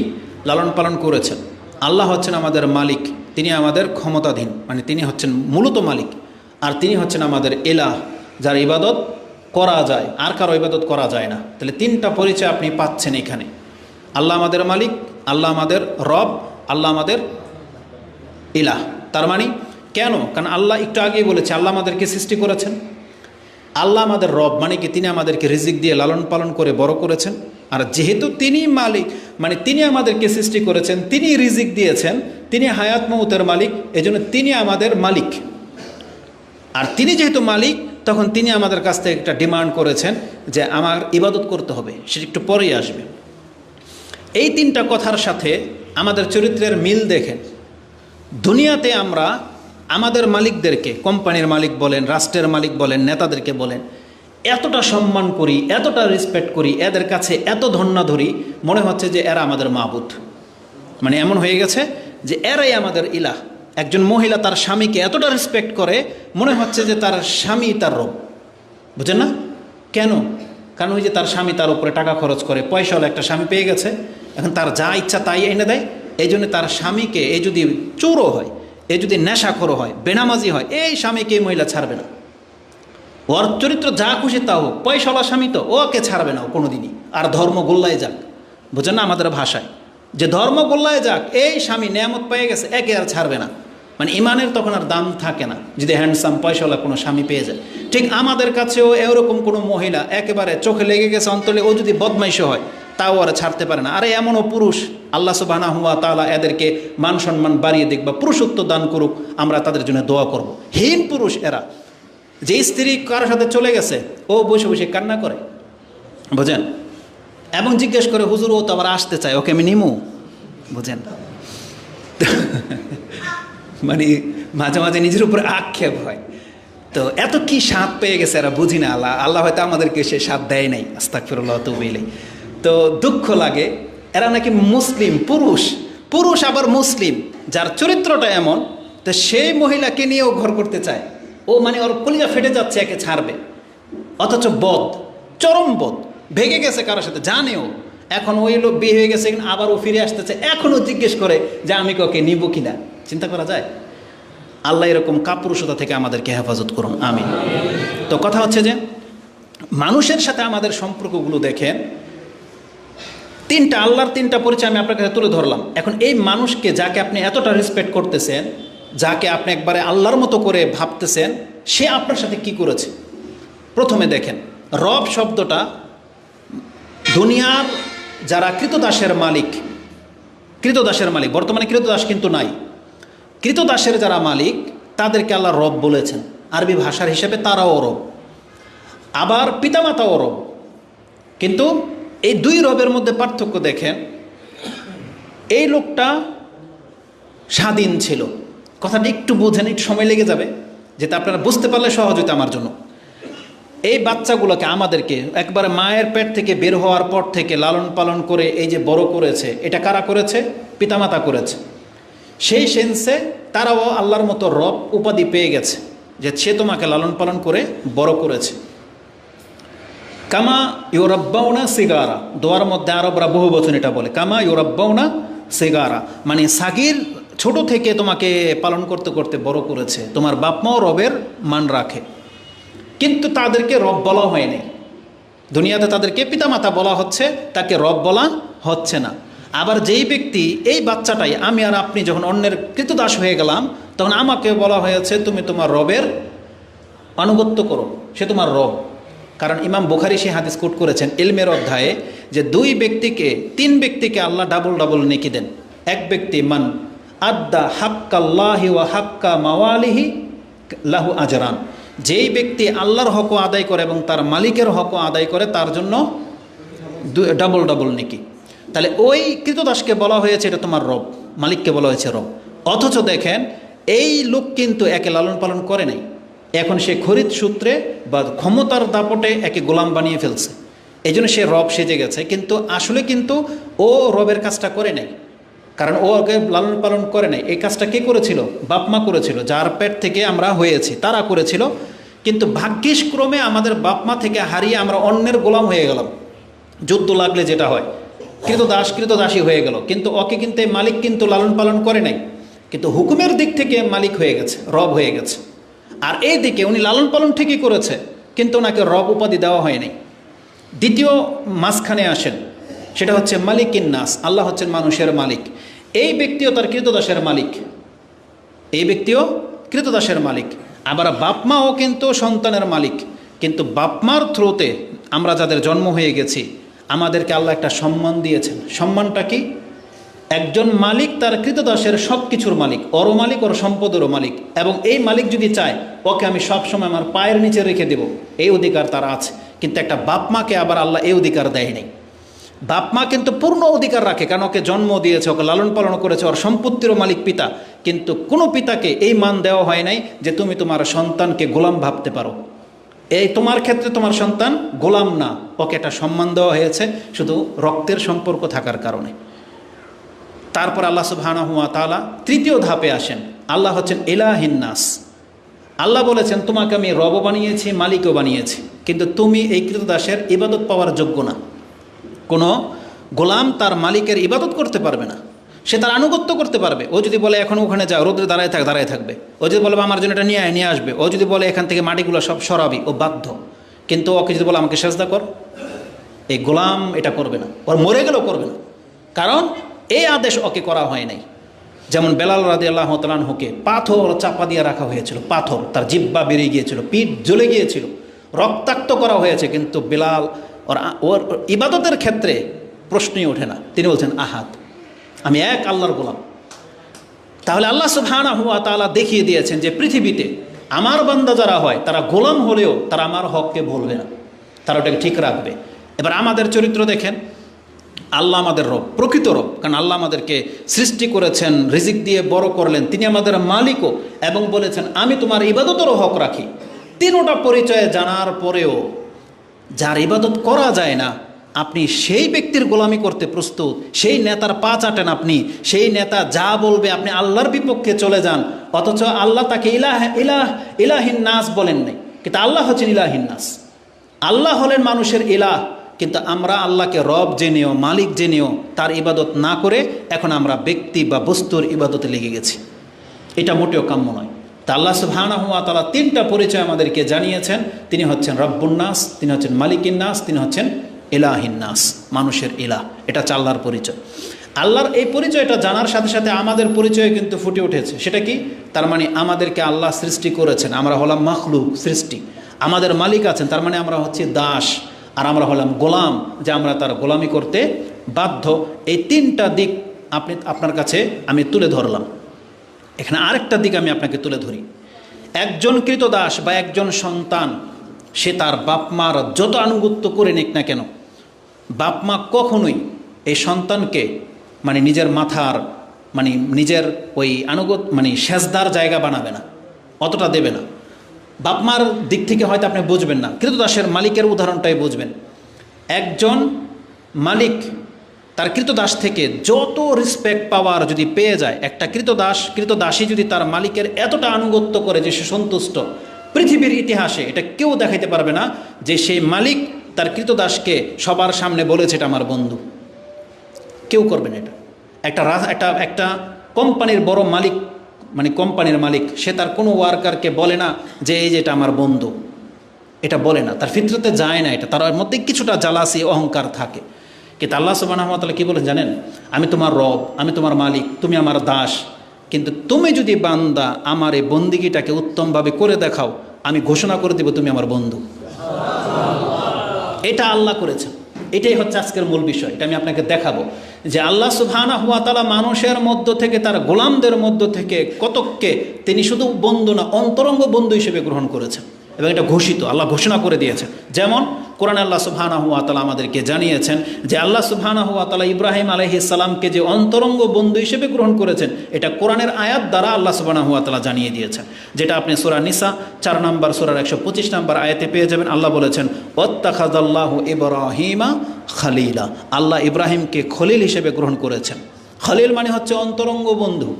লালন পালন করেছেন। আল্লাহ হচ্ছেন আমাদের মালিক, তিনি আমাদের ক্ষমতাধীন, মানে তিনি হচ্ছেন মূলত মালিক। আর তিনি হচ্ছেন আমাদের ইলাহ, যার ইবাদত করা যায়, আর কারো ইবাদত করা যায় না। তাহলে তিনটা পরিচয় আপনি পাচ্ছেন এখানে। আল্লাহ আমাদের মালিক, আল্লাহ আমাদের রব, আল্লাহ আমাদের ইলাহ। তার মানে কেন? কারণ আল্লাহ একটু আগেই বলেছে আল্লাহ আমাদেরকে সৃষ্টি করেছেন। আল্লাহ আমাদের রব, মানে কি তিনি আমাদেরকে রিজিক দিয়ে লালন পালন করে বড় করেছেন। আর যেহেতু তিনি মালিক, মানে তিনি আমাদেরকে সৃষ্টি করেছেন, তিনি রিজিক দিয়েছেন, তিনি হায়াত মউতের মালিক, এজন্য তিনি আমাদের মালিক। আর তিনি যেহেতু মালিক, তখন তিনি আমাদের কাছ থেকে একটা ডিমান্ড করেছেন যে আমার ইবাদত করতে হবে, সেটা একটু পরেই আসবে। এই তিনটা কথার সাথে আমাদের চরিত্রের মিল দেখেন। দুনিয়াতে আমরা আমাদের মালিকদেরকে, কোম্পানির মালিক বলেন, রাষ্ট্রের মালিক বলেন, নেতাদেরকে বলেন, এতটা সম্মান করি, এতটা রেসপেক্ট করি, এদের কাছে এত ধন্য ধরি, মনে হচ্ছে যে এরা আমাদের মাবুদ। মানে এমন হয়ে গেছে যে এরাই আমাদের ইলাহ। একজন মহিলা তার স্বামীকে এতটা রেসপেক্ট করে, মনে হচ্ছে যে তার স্বামী তার রব। বুঝেন না? কেন? কারণ ওই যে তার স্বামী তার উপরে টাকা খরচ করে, পয়সাওয়ালা একটা স্বামী পেয়ে গেছে, এখন তার যা ইচ্ছা তাই এনে দেয়। এই জন্য তার স্বামীকে, এই যদি চোরও হয়, এই যদি নেশাখোর হয়, বেনামাজি হয়, এই স্বামীকে এই মহিলা ছাড়বে না। ওর চরিত্র যা খুশি তা হোক, পয়সাওয়ালা স্বামী তো, ওকে ছাড়বে না কোনোদিনই। আর ধর্ম গোল্লায় যাক, বুঝেন না আমাদের ভাষায়, যে ধর্ম গোল্লায় যাক, এই স্বামী নেয়ামত পেয়ে গেছে, একে আর ছাড়বে না। মানে ইমানের তখন আর দাম থাকে না যদি হ্যান্ডসাম পয়সাওয়ালা কোনো স্বামী পেয়ে যায়। ঠিক আমাদের কাছেও এরকম কোনো মহিলা একেবারে চোখে লেগে গেছে অন্তরে, ও যদি বদমাইশও হয় তাও আর ছাড়তে পারে না। আরে এমনও পুরুষ, আল্লাহ সুবহানাহু ওয়া তাআলা এদেরকে মান সম্মান বাড়িয়ে দিক বা পুরুষত্ব দান করুক, আমরা তাদের জন্য দোয়া করব। হীন পুরুষ এরা, যে স্ত্রী কারোর সাথে চলে গেছে, ও বসে বসে কান্না করে, বুঝেন, এবং জিজ্ঞেস করে হুজুর ও তো আবার আসতে চায়, ওকে আমি নিমু, বুঝেন। মানে মাঝে মাঝে নিজের উপরে আক্ষেপ হয়। তো এত কি স্বাদ পেয়ে গেছে এরা, বুঝি না। আল্লাহ হয়তো আমাদেরকে সে স্বাদ দেয় নাই, আস্তাগফিরুল্লাহ ওয়া আতুবু ইলাইহি। তো দুঃখ লাগে, এরা নাকি মুসলিম পুরুষ আবার মুসলিম, যার চরিত্রটা এমন, তো সেই মহিলাকে নিয়েও ঘর করতে চায়। ও মানে ওর কলিজা ফেটে যাচ্ছে একে ছাড়বে, অথচ চরম বদ, ভেগে গেছে কারোর সাথে, জানেও এখন ওই লোক বিয়ে হয়ে গেছে, আবার ও ফিরে আসতেছে, এখনও জিজ্ঞেস করে যে আমি ওকে নিব কিনা। চিন্তা করা যায়? আল্লাহ এরকম কাপুরুষতা থেকে আমাদেরকে হেফাজত করুন, আমিন। তো কথা হচ্ছে যে মানুষের সাথে আমাদের সম্পর্কগুলো দেখেন, আল্লাহর তিনটা পরিচয় আমি আপনার কাছে তুলে ধরলাম। এখন এই মানুষকে, যাকে আপনি এতটা রেসপেক্ট করতেছেন, যাকে আপনি একবারে আল্লাহর মতো করে ভাবতেছেন, সে আপনার সাথে কি করেছে। প্রথমে দেখেন, রব শব্দটা দুনিয়ার যারা কৃতদাসের মালিক, বর্তমানে কৃতদাস কিন্তু নাই, কৃতদাসের যারা মালিক, তাদেরকে আল্লাহ রব বলেছেন, আরবি ভাষার হিসেবে তারাও রব, আবার পিতামাতাও রব। কিন্তু এই দুই রবের মধ্যে পার্থক্য দেখেন, এই লোকটা স্বাধীন ছিল। কথাটা একটু বোঝেন, একটু সময় লেগে যাবে, যেটা আপনারা বুঝতে পারলে সহজ হইতো আমার জন্য। এই বাচ্চাগুলোকে আমাদেরকে একবারে মায়ের পেট থেকে বের হওয়ার পর থেকে লালন পালন করে এই যে বড় করেছে, এটা কারা করেছে? পিতামাতা করেছে। সেই সেন্সে তারাও আল্লাহর মতো রব উপাধি পেয়ে গেছে, যে সে তোমাকে লালন পালন করে বড় করেছে। কামা ইউরাব্বাউনা সিগারা, দোয়ার মধ্যে আরবরা বহু বচন এটা বলে, কামা ইউরাব্বাউনা সিগারা, মানে সাগির ছোট থেকে তোমাকে পালন করতে করতে বড় করেছে। তোমার বাপ মাও রবের মান রাখে, কিন্তু তাদেরকে রব বলা হয়নি। দুনিয়াতে তাদেরকে পিতামাতা বলা হচ্ছে, তাকে রব বলা হচ্ছে না। আবার যেই ব্যক্তি, এই বাচ্চাটাই, আমি আর আপনি যখন অন্যের কৃতদাস হয়ে গেলাম, তখন আমাকে বলা হয়েছে তুমি তোমার রবের আনুগত্য করো, সে তোমার রব। কারণ ইমাম বুখারী সে হাদিস কোট করেছেন ইলমের অধ্যায়ে, যে তিন ব্যক্তিকে আল্লাহ ডাবল ডাবল নেকি দেন। এক ব্যক্তি, মান আদ্দা হাক্কাল্লাহি ওয়া হাক্কা মাওয়ালিহি লাহু আজরান, যেই ব্যক্তি আল্লাহর হকও আদায় করে এবং তার মালিকের হকও আদায় করে, তার জন্য ডাবল ডাবল নেকি। তাহলে ওই কৃতদাসকে বলা হয়েছে এটা তোমার রব, মালিককে বলা হয়েছে রব। অথচ দেখেন এই লোক কিন্তু একে লালন পালন করে নাই, এখন সে খরিদ সূত্রে বা ক্ষমতার দাপটে একে গোলাম বানিয়ে ফেলছে, এই জন্য সে রব সেজে গেছে। কিন্তু আসলে কিন্তু ও রবের কাজটা করে নাই, কারণ ও ওকে লালন পালন করে নাই। এই কাজটা কে করেছিল? বাপ মা করেছিল, যার পেট থেকে আমরা হয়েছি তারা করেছিল। কিন্তু ভাগ্যিসক্রমে আমাদের বাপ মা থেকে হারিয়ে আমরা অন্যের গোলাম হয়ে গেলাম। যুদ্ধ লাগলে যেটা হয়, কৃতদাসী হয়ে গেল। কিন্তু ওকে কিন্তু এই মালিক কিন্তু লালন পালন করে নাই, কিন্তু হুকুমের দিক থেকে মালিক হয়ে গেছে, রব হয়ে গেছে। আর এই দিকে উনি লালন পালন ঠিকই করেছে, কিন্তু ওনাকে রব উপাধি দেওয়া হয়নি। দ্বিতীয় মাঝখানে আসেন, সেটা হচ্ছে মালিকিন নাস, আল্লাহ হচ্ছেন মানুষের মালিক। এই ব্যক্তিও তার কৃতদাসের মালিক, এই ব্যক্তিও কৃতদাসের মালিক। আবার বাপমাও কিন্তু সন্তানের মালিক। কিন্তু বাপমার থ্রুতে আমরা যাদের জন্ম হয়ে গেছি, আমাদেরকে আল্লাহ একটা সম্মান দিয়েছেন। সম্মানটা কি? একজন মালিক তার কৃতদাসের সব কিছুর মালিক, ওরও মালিক, ওর সম্পদেরও মালিক। এবং এই মালিক যদি চায় ওকে আমি সবসময় আমার পায়ের নিচে রেখে দেব, এই অধিকার তার আছে। কিন্তু একটা বাপ মাকে আবার আল্লাহ এই অধিকার দেয়নি। বাপ মা কিন্তু পূর্ণ অধিকার রাখে, কারণ ওকে জন্ম দিয়েছে, ওকে লালন পালন করেছে, ওর সম্পত্তিরও মালিক পিতা। কিন্তু কোনো পিতাকে এই মান দেওয়া হয় নাই যে তুমি তোমার সন্তানকে গোলাম ভাবতে পারো। এই তোমার ক্ষেত্রে তোমার সন্তান গোলাম না, ওকে একটা সম্মান দেওয়া হয়েছে শুধু রক্তের সম্পর্ক থাকার কারণে। তারপর আল্লাহ সুবহানাহু ওয়া তাআলা তৃতীয় ধাপে আসেন। আল্লাহ হচ্ছেন ইলাহিন নাস। আল্লাহ বলেছেন তোমাকে আমি রব বানিয়েছি, মালিকও বানিয়েছি, কিন্তু তুমি এই কৃতদাসের ইবাদত পাওয়ার যোগ্য না। কোনো গোলাম তার মালিকের ইবাদত করতে পারবে না, সে তার আনুগত্য করতে পারবে। ও যদি বলে এখন ওখানে যাও, রোদ্রে দাঁড়ায় থাকবে। ও যদি বলে আমার জন্য এটা নিয়ে আসবে। ও যদি বলে এখান থেকে মাটিগুলো সব সরাবি, ও বাধ্য। কিন্তু ওকে যদি বলে আমাকে সেজদা কর, এই গোলাম এটা করবে না, ওর মরে গেলেও করবে না, কারণ এই আদেশ ওকে করা হয় নাই। যেমন বেলাল রাদিয়াল্লাহু তাআলা আনহুকে পাথর চাপা দিয়ে রাখা হয়েছিল, পাথর, তার জিহ্বা বেরিয়ে গিয়েছিল, পিঠ জ্বলে গিয়েছিল, রক্তাক্ত করা হয়েছে, কিন্তু বেলাল ওর ইবাদতের ক্ষেত্রে প্রশ্নই ওঠে না। তিনি বলছেন আহাদ, আমি এক আল্লাহর গোলাম। তাহলে আল্লাহ সুবহানাহু ওয়া তাআলা দেখিয়ে দিয়েছেন যে পৃথিবীতে আমার বান্দা যারা হয় তারা গোলাম হলেও তারা আমার হককে বলবে না, তারা ওটাকে ঠিক রাখবে। এবার আমাদের চরিত্র দেখেন, আল্লাহ আমাদের রব, প্রকৃত রব, কারণ আল্লাহ আমাদেরকে সৃষ্টি করেছেন, রিজিক দিয়ে বড় করলেন, তিনি আমাদের মালিকও, এবং বলেছেন আমি তোমার ইবাদতেরও হক রাখি। তিনোটা পরিচয়ে জানার পরেও যার ইবাদত করা যায় না, আপনি সেই ব্যক্তির গোলামি করতে প্রস্তুত, সেই নেতার পা চাটেন আপনি, সেই নেতা যা বলবে আপনি আল্লাহর বিপক্ষে চলে যান, অথচ আল্লাহ তাকে ইলাহিন নাস বলেন নাই। কিন্তু আল্লাহ হচ্ছেন ইলাহিন নাস, আল্লাহ হলেন মানুষের ইলাহ। কিন্তু আমরা আল্লাহকে রব জেনেও, মালিক জেনেও তার ইবাদত না করে এখন আমরা ব্যক্তি বা বস্তুর ইবাদতে লেগে গেছি। এটা মোটেও কাম্য নয়। তা আল্লাহ সুবহানাহু ওয়া তাআলা তিনটা পরিচয় আমাদেরকে জানিয়েছেন। তিনি হচ্ছেন রব্বুন নাস, তিনি হচ্ছেন মালিকিন নাস, তিনি হচ্ছেন ইলাহিন নাস, মানুষের ইলাহ। এটা হচ্ছে আল্লাহর পরিচয়। আল্লাহর এই পরিচয়টা জানার সাথে সাথে আমাদের পরিচয় কিন্তু ফুটে উঠেছে। সেটা কি? তার মানে আমাদেরকে আল্লাহ সৃষ্টি করেছেন, আমরা হলাম মাখলুক, সৃষ্টি। আমাদের মালিক আছেন, তার মানে আমরা হচ্ছি দাস, আর আমরা হলাম গোলাম, যে আমরা তার গোলামি করতে বাধ্য। এই তিনটা দিক আপনার কাছে আমি তুলে ধরলাম। এখানে আরেকটা দিক আমি আপনাকে তুলে ধরি। একজন কৃতদাস বা একজন সন্তান সে তার বাপ মার যত আনুগত্য করে নিক না কেন, বাপ মা কখনোই এই সন্তানকে মানে নিজের মাথার মানে নিজের ওই মানে সেজদার জায়গা বানাবে না, অতটা দেবে না। বাপ মার দিক থেকে হয়তো আপনি বুঝবেন না, কৃতদাসের মালিকের উদাহরণটাই বুঝবেন। একজন মালিক তার কৃতদাস থেকে যত রেসপেক্ট পাওয়ার যদি পেয়ে যায়, একটা কৃতদাসী যদি তার মালিকের এতটা আনুগত্য করে যে সে সন্তুষ্ট, পৃথিবীর ইতিহাসে এটা কেউ দেখাইতে পারবে না যে সেই মালিক তার কৃতদাসকে সবার সামনে বলেছে এটা আমার বন্ধু। কেউ করবে না এটা। একটা কোম্পানির বড় মালিক মানে কোম্পানির মালিক সে তার কোনো ওয়ার্কারকে বলে না যে এই যে এটা আমার বন্ধু, এটা বলে না, তার ফিতরতে যায় না এটা, তার মধ্যে কিছুটা জালাসি অহংকার থাকে। কিন্তু আল্লাহ সুবহানাহু ওয়া তাআলা কি বলেন জানেন? আমি তোমার রব, আমি তোমার মালিক, তুমি আমার দাস, কিন্তু তুমি যদি বান্দা আমার এই বন্দিগিটাকে উত্তমভাবে করে দেখাও, আমি ঘোষণা করে দেব তুমি আমার বন্ধু। এটা আল্লাহ করেছেন। এটাই হচ্ছে আজকের মূল বিষয়। এটা আমি আপনাকে দেখাবো যে আল্লাহ সুবহানাহু ওয়া তাআলা মানুষের মধ্য থেকে, তার গোলামদের মধ্য থেকে কতককে তিনি শুধু বন্ধু না, অন্তরঙ্গ বন্ধু হিসেবে গ্রহণ করেছেন এবং এটা ঘোষিত, আল্লাহ ঘোষণা করে দিয়েছেন। যেমন কোরআনে আল্লাহ সুবহানাহু ওয়া তাআলা আমাদেরকে জানিয়েছেন যে আল্লাহ সুবহানাহু ওয়া তাআলা ইব্রাহিম আলাইহিস সালামকে যে অন্তরঙ্গ বন্ধু হিসেবে গ্রহণ করেছেন, এটা কোরআনের আয়াত দ্বারা আল্লাহ সুবহানাহু ওয়া তাআলা জানিয়ে দিয়েছেন, যেটা আপনি সূরা নিসা 4 নম্বর সূরার 125 নম্বর আয়াতে পেয়ে যাবেন। আল্লাহ বলেছেন ওয়াত্তাখাযাল্লাহু ইব্রাহিমা খলিলা, আল্লাহ ইব্রাহিমকে খলিল হিসেবে গ্রহণ করেছেন। খলিল মানে হচ্ছে অন্তরঙ্গ বন্ধু।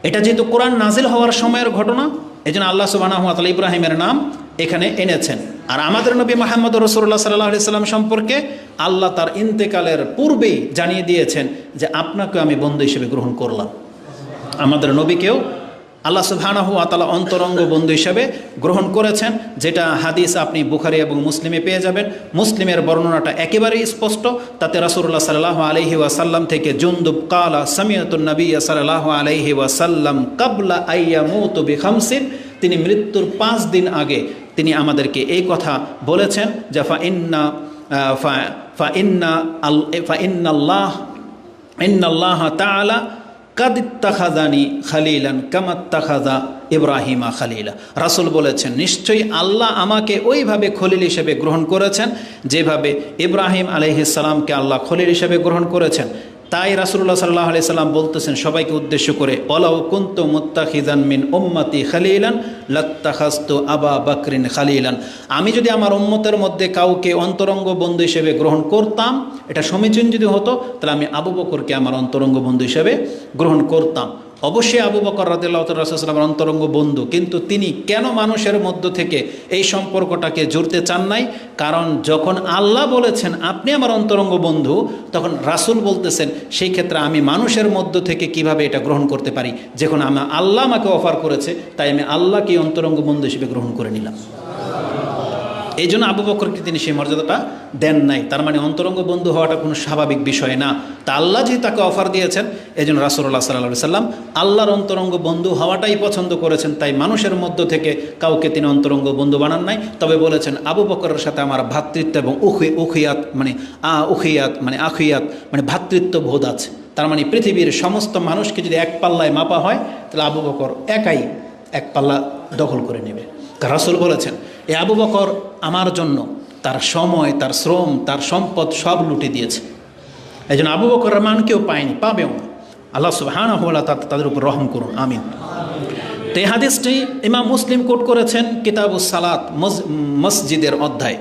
এটা যেহেতু কোরআন নাজিল হওয়ার সময়ের ঘটনা, এই জন্য আল্লাহ সুবহানাহু ওয়া তাআলা ইব্রাহিমের নাম এখানে এনেছেন। আর আমাদের নবী মুহাম্মদ রাসূলুল্লাহ সাল্লাল্লাহু আলাইহি সাল্লাম সম্পর্কে আল্লাহ তার ইন্তেকালের পূর্বেই জানিয়ে দিয়েছেন যে আপনাকে আমি বন্ধু হিসেবে গ্রহণ করলাম। আমাদের নবীকেও আল্লাহ সুবহানাহু ওয়া তাআলা অন্তরঙ্গ বন্ধু হিসেবে গ্রহণ করেছেন, যেটা হাদিস আপনি বুখারী এবং মুসলিমে পেয়ে যাবেন। মুসলিমের বর্ণনাটা একেবারেই স্পষ্ট, তাতে রাসূলুল্লাহ সাল্লাল্লাহু আলাইহি ওয়াসাল্লাম থেকে জুনদুব ক্বালা সামিআতুন নাবিয়্য সাল্লাল্লাহু আলাইহি ওয়াসাল্লাম ক্বাবলা আইয়ামুতু বিখামসিন, তিনি মৃত্যুর 5 দিন আগে তিনি আমাদেরকে এই কথা বলেছেন যে ইন্নাল্লাহ তাআলা কাদ ইত্তাখাযানি খালিলান কামা ইত্তাখাযা ইব্রাহিমা খালিলা। রাসূল বলেছেন নিশ্চয়ই আল্লাহ আমাকে ওইভাবে খলিল হিসেবে গ্রহণ করেছেন যেভাবে ইব্রাহিম আলাইহিস সালামকে আল্লাহ খলিল হিসেবে গ্রহণ করেছেন। তাই রাসূলুল্লাহ সাল্লাল্লাহু আলাইহি সাল্লাম বলতেছেন সবাইকে উদ্দেশ্য করে, ওয়ালাউ কুনতু মুত্তাখিযান মিন উম্মতি খালিলান লাত্তাখাযতু আবা বকরিন খালিলান, আমি যদি আমার উম্মতের মধ্যে কাউকে অন্তরঙ্গ বন্ধু হিসেবে গ্রহণ করতাম, এটা সমীচীন যদি হতো, তাহলে আমি আবু বকরকে আমার অন্তরঙ্গ বন্ধু হিসেবে গ্রহণ করতাম। অবশ্যই আবু বকর রাদিয়াল্লাহু তাআলা রাসূলুল্লাহ সাল্লাল্লাহু আলাইহি ওয়াসাল্লামের অন্তরঙ্গ বন্ধু, কিন্তু তিনি কেন মানুষের মধ্য থেকে এই সম্পর্কটাকে জুড়তে চান নাই? কারণ যখন আল্লাহ বলেছেন আপনি আমার অন্তরঙ্গ বন্ধু, তখন রাসূল বলতেছেন সেই ক্ষেত্রে আমি মানুষের মধ্য থেকে কিভাবে এটা গ্রহণ করতে পারি? যখন আল্লাহ আমাকে অফার করেছে, তাই আমি আল্লাহকে অন্তরঙ্গ বন্ধু হিসেবে গ্রহণ করে নিলাম। এই জন্য আবু বকরকে তিনি সেই মর্যাদাটা দেন নাই। তার মানে অন্তরঙ্গ বন্ধু হওয়াটা কোনো স্বাভাবিক বিষয় না। তা আল্লাহ যেহেতু তাকে অফার দিয়েছেন, এই জন্য রাসূলুল্লাহ সাল্লাল্লাহু আলাইহি সাল্লাম আল্লাহর অন্তরঙ্গ বন্ধু হওয়াটাই পছন্দ করেছেন। তাই মানুষের মধ্য থেকে কাউকে তিনি অন্তরঙ্গ বন্ধু বানান নাই। তবে বলেছেন আবু বকরের সাথে আমার ভ্রাতৃত্ব এবং উখিয়াত মানে ভ্রাতৃত্ব বোধ আছে। তার মানে পৃথিবীর সমস্ত মানুষকে যদি এক পাল্লায় মাপা হয়, তাহলে আবু বকর একাই এক পাল্লা দখল করে নেবে। রাসূল বলেছেন এই আবু বকর আমার জন্য তার সময়, তার শ্রম, তার সম্পদ সব লুটে দিয়েছে। এই জন্য আবু বকরের মান কেউ পায়নি, পাবেও না। আল্লাহ সুবহানাহু ওয়া তাআলা তাদের উপর রহম করুন, আমিন। তো এই হাদিসটি ইমাম মুসলিম কোট করেছেন কিতাবুস সালাত মসজিদের অধ্যায়।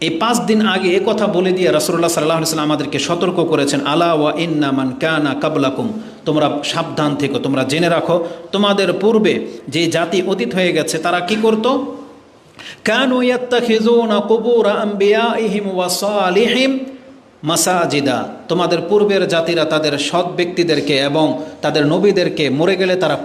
এই 5 দিন আগে এ কথা বলে দিয়ে রাসূলুল্লাহ সাল্লাল্লাহু আলাইহি ওয়াসাল্লাম আমাদেরকে সতর্ক করেছেন, আলা ওয়া ইন্না মান কানা কাবলাকুম, তোমরা সাবধান থেকো, তোমরা জেনে রাখো তোমাদের পূর্বে যে জাতি অতীত হয়ে গেছে তারা কি করত? কানু ইয়াত্তাখিযুনা কুবুর আম্বিয়াইহিম ওয়া সালিহিম মাসাজিদা, তোমাদের পূর্বের জাতিরা তাদের সৎ ব্যক্তিদেরকে এবং তাদের নবীদেরকে মরে গেলে তারা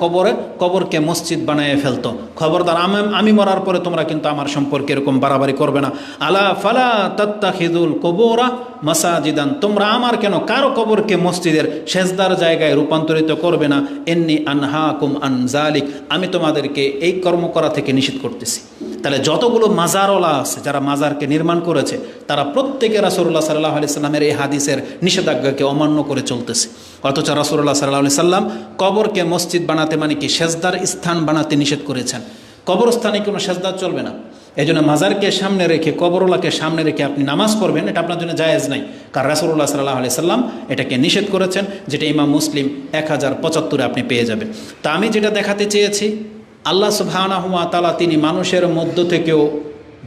কবরকে মসজিদ বানিয়ে ফেলতো। খবরদার আমি মরার পরে তোমরা কিন্তু আমার সম্পর্কে এরকম বাড়াবাড়ি করবে না। আলা ফালা তাত্তাখিযুল কুবুরা মাসাজিদান, তোমরা আমার কেন কারো কবরকে মসজিদের সেজদার জায়গায় রূপান্তরিত করবে না। ইন্নী আনহাকুম আন যালিক, আমি তোমাদেরকে এই কর্ম করা থেকে নিষেধ করতেছি। তাহলে যতগুলো মাজারওয়ালা আছে যারা মাজারকে নির্মাণ করেছে, তারা প্রত্যেকে রাসূলুল্লাহ সাল্লাল্লাহু আলাইহি সাল্লামের এই হাদিসের নিষেধাজ্ঞাকে অমান্য করে চলতেছে। অথচ রাসূলুল্লাহ সাল্লাল্লাহু আলাইহি সাল্লাম কবরকে মসজিদ বানাতে মানে কি সেজদার স্থান বানাতে নিষেধ করেছেন। কবরস্থানে কোনো সেজদা চলবে না। এই জন্য মাজারকে সামনে রেখে, কবরওয়ালাকে সামনে রেখে আপনি নামাজ পড়বেন, এটা আপনার জন্য জায়েজ নাই। কারণ রাসূলুল্লাহ সাল্লাল্লাহু আলাইহি সাল্লাম এটাকে নিষেধ করেছেন, যেটা ইমাম মুসলিম 1075 আপনি পেয়ে যাবেন। তা আমি যেটা দেখাতে চেয়েছি, আল্লাহ সুবহানাহু ওয়া তাআলা তিনি মানুষের মধ্য থেকেও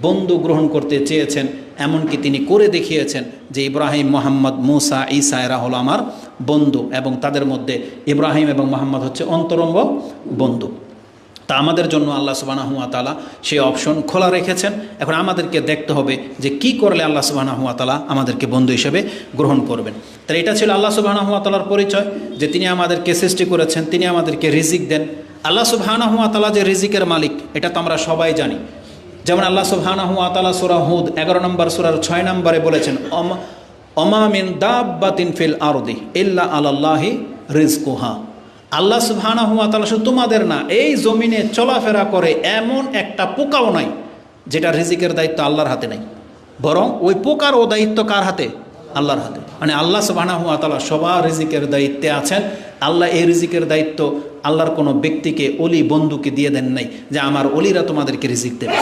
বন্ধু গ্রহণ করতে চেয়েছেন, এমনকি তিনি করে দেখিয়েছেন যে ইব্রাহিম, মুহাম্মদ, মুসা, ঈসা এরা হলো আমার বন্ধু, এবং তাদের মধ্যে ইব্রাহিম এবং মুহাম্মদ হচ্ছে অন্তরঙ্গ বন্ধু। তা আমাদের জন্য আল্লাহ সুবহানাহু ওয়া তাআলা সেই অপশন খোলা রেখেছেন। এখন আমাদেরকে দেখতে হবে যে কি করলে আল্লাহ সুবহানাহু ওয়া তাআলা আমাদেরকে বন্ধু হিসেবে গ্রহণ করবেন। তাই এটা ছিল আল্লাহ সুবহানাহু ওয়া তাআলার পরিচয়, যে তিনি আমাদেরকে সৃষ্টি করেছেন, তিনি আমাদেরকে রিজিক দেন। আল্লাহ সুবহানাহু ওয়া তাআলা যে রিজিকের মালিক, এটা তো আমরা সবাই জানি। যেমন আল্লাহ সুবহানাহু ওয়া তাআলা সূরা হুদ 11 নম্বর সূরার 6 নম্বরে বলেছেন, ওমা মিন দাব্বাতিন ফিল আরদি ইল্লা আলাল্লাহি রিজকুহা। আল্লাহ সুবহানাহু ওয়া তাআলা শুধু তোমাদের না, এই জমিনে চলাফেরা করে এমন একটা পোকাও নাই যেটা রিজিকের দায়িত্ব আল্লাহর হাতে নাই, বরং ওই পোকার ও দায়িত্ব কার হাতে? আল্লাহর হাতে। মানে আল্লাহ সুবহানাহু ওয়া তাআলা সবার রিজিকের দায়িত্বে আছেন। আল্লাহ এই রিজিকের দায়িত্ব আল্লাহর কোনো ব্যক্তিকে, অলি বন্ধুকে দিয়ে দেন নাই যে আমার অলিরা তোমাদেরকে রিজিক দেবে।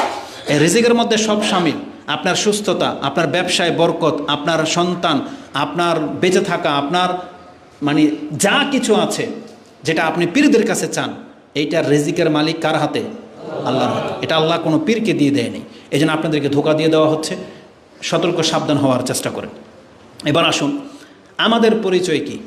এই রিজিকের মধ্যে সব শামিল, আপনার সুস্থতা, আপনার ব্যবসায় বরকত, আপনার সন্তান, আপনার বেঁচে থাকা, আপনার মানে যা কিছু আছে যেটা আপনি পীরদের কাছে চান, এইটার রিজিকের মালিক কার হাতে? আল্লাহর হাতে। এটা আল্লাহ কোনো পীরকে দিয়ে দেয়নি। এই জন্য আপনাদেরকে ধোঁকা দিয়ে দেওয়া হচ্ছে। সতর্ক সাবধান হওয়ার চেষ্টা করেন। এবার আসুন, আমাদের পরিচয় কি?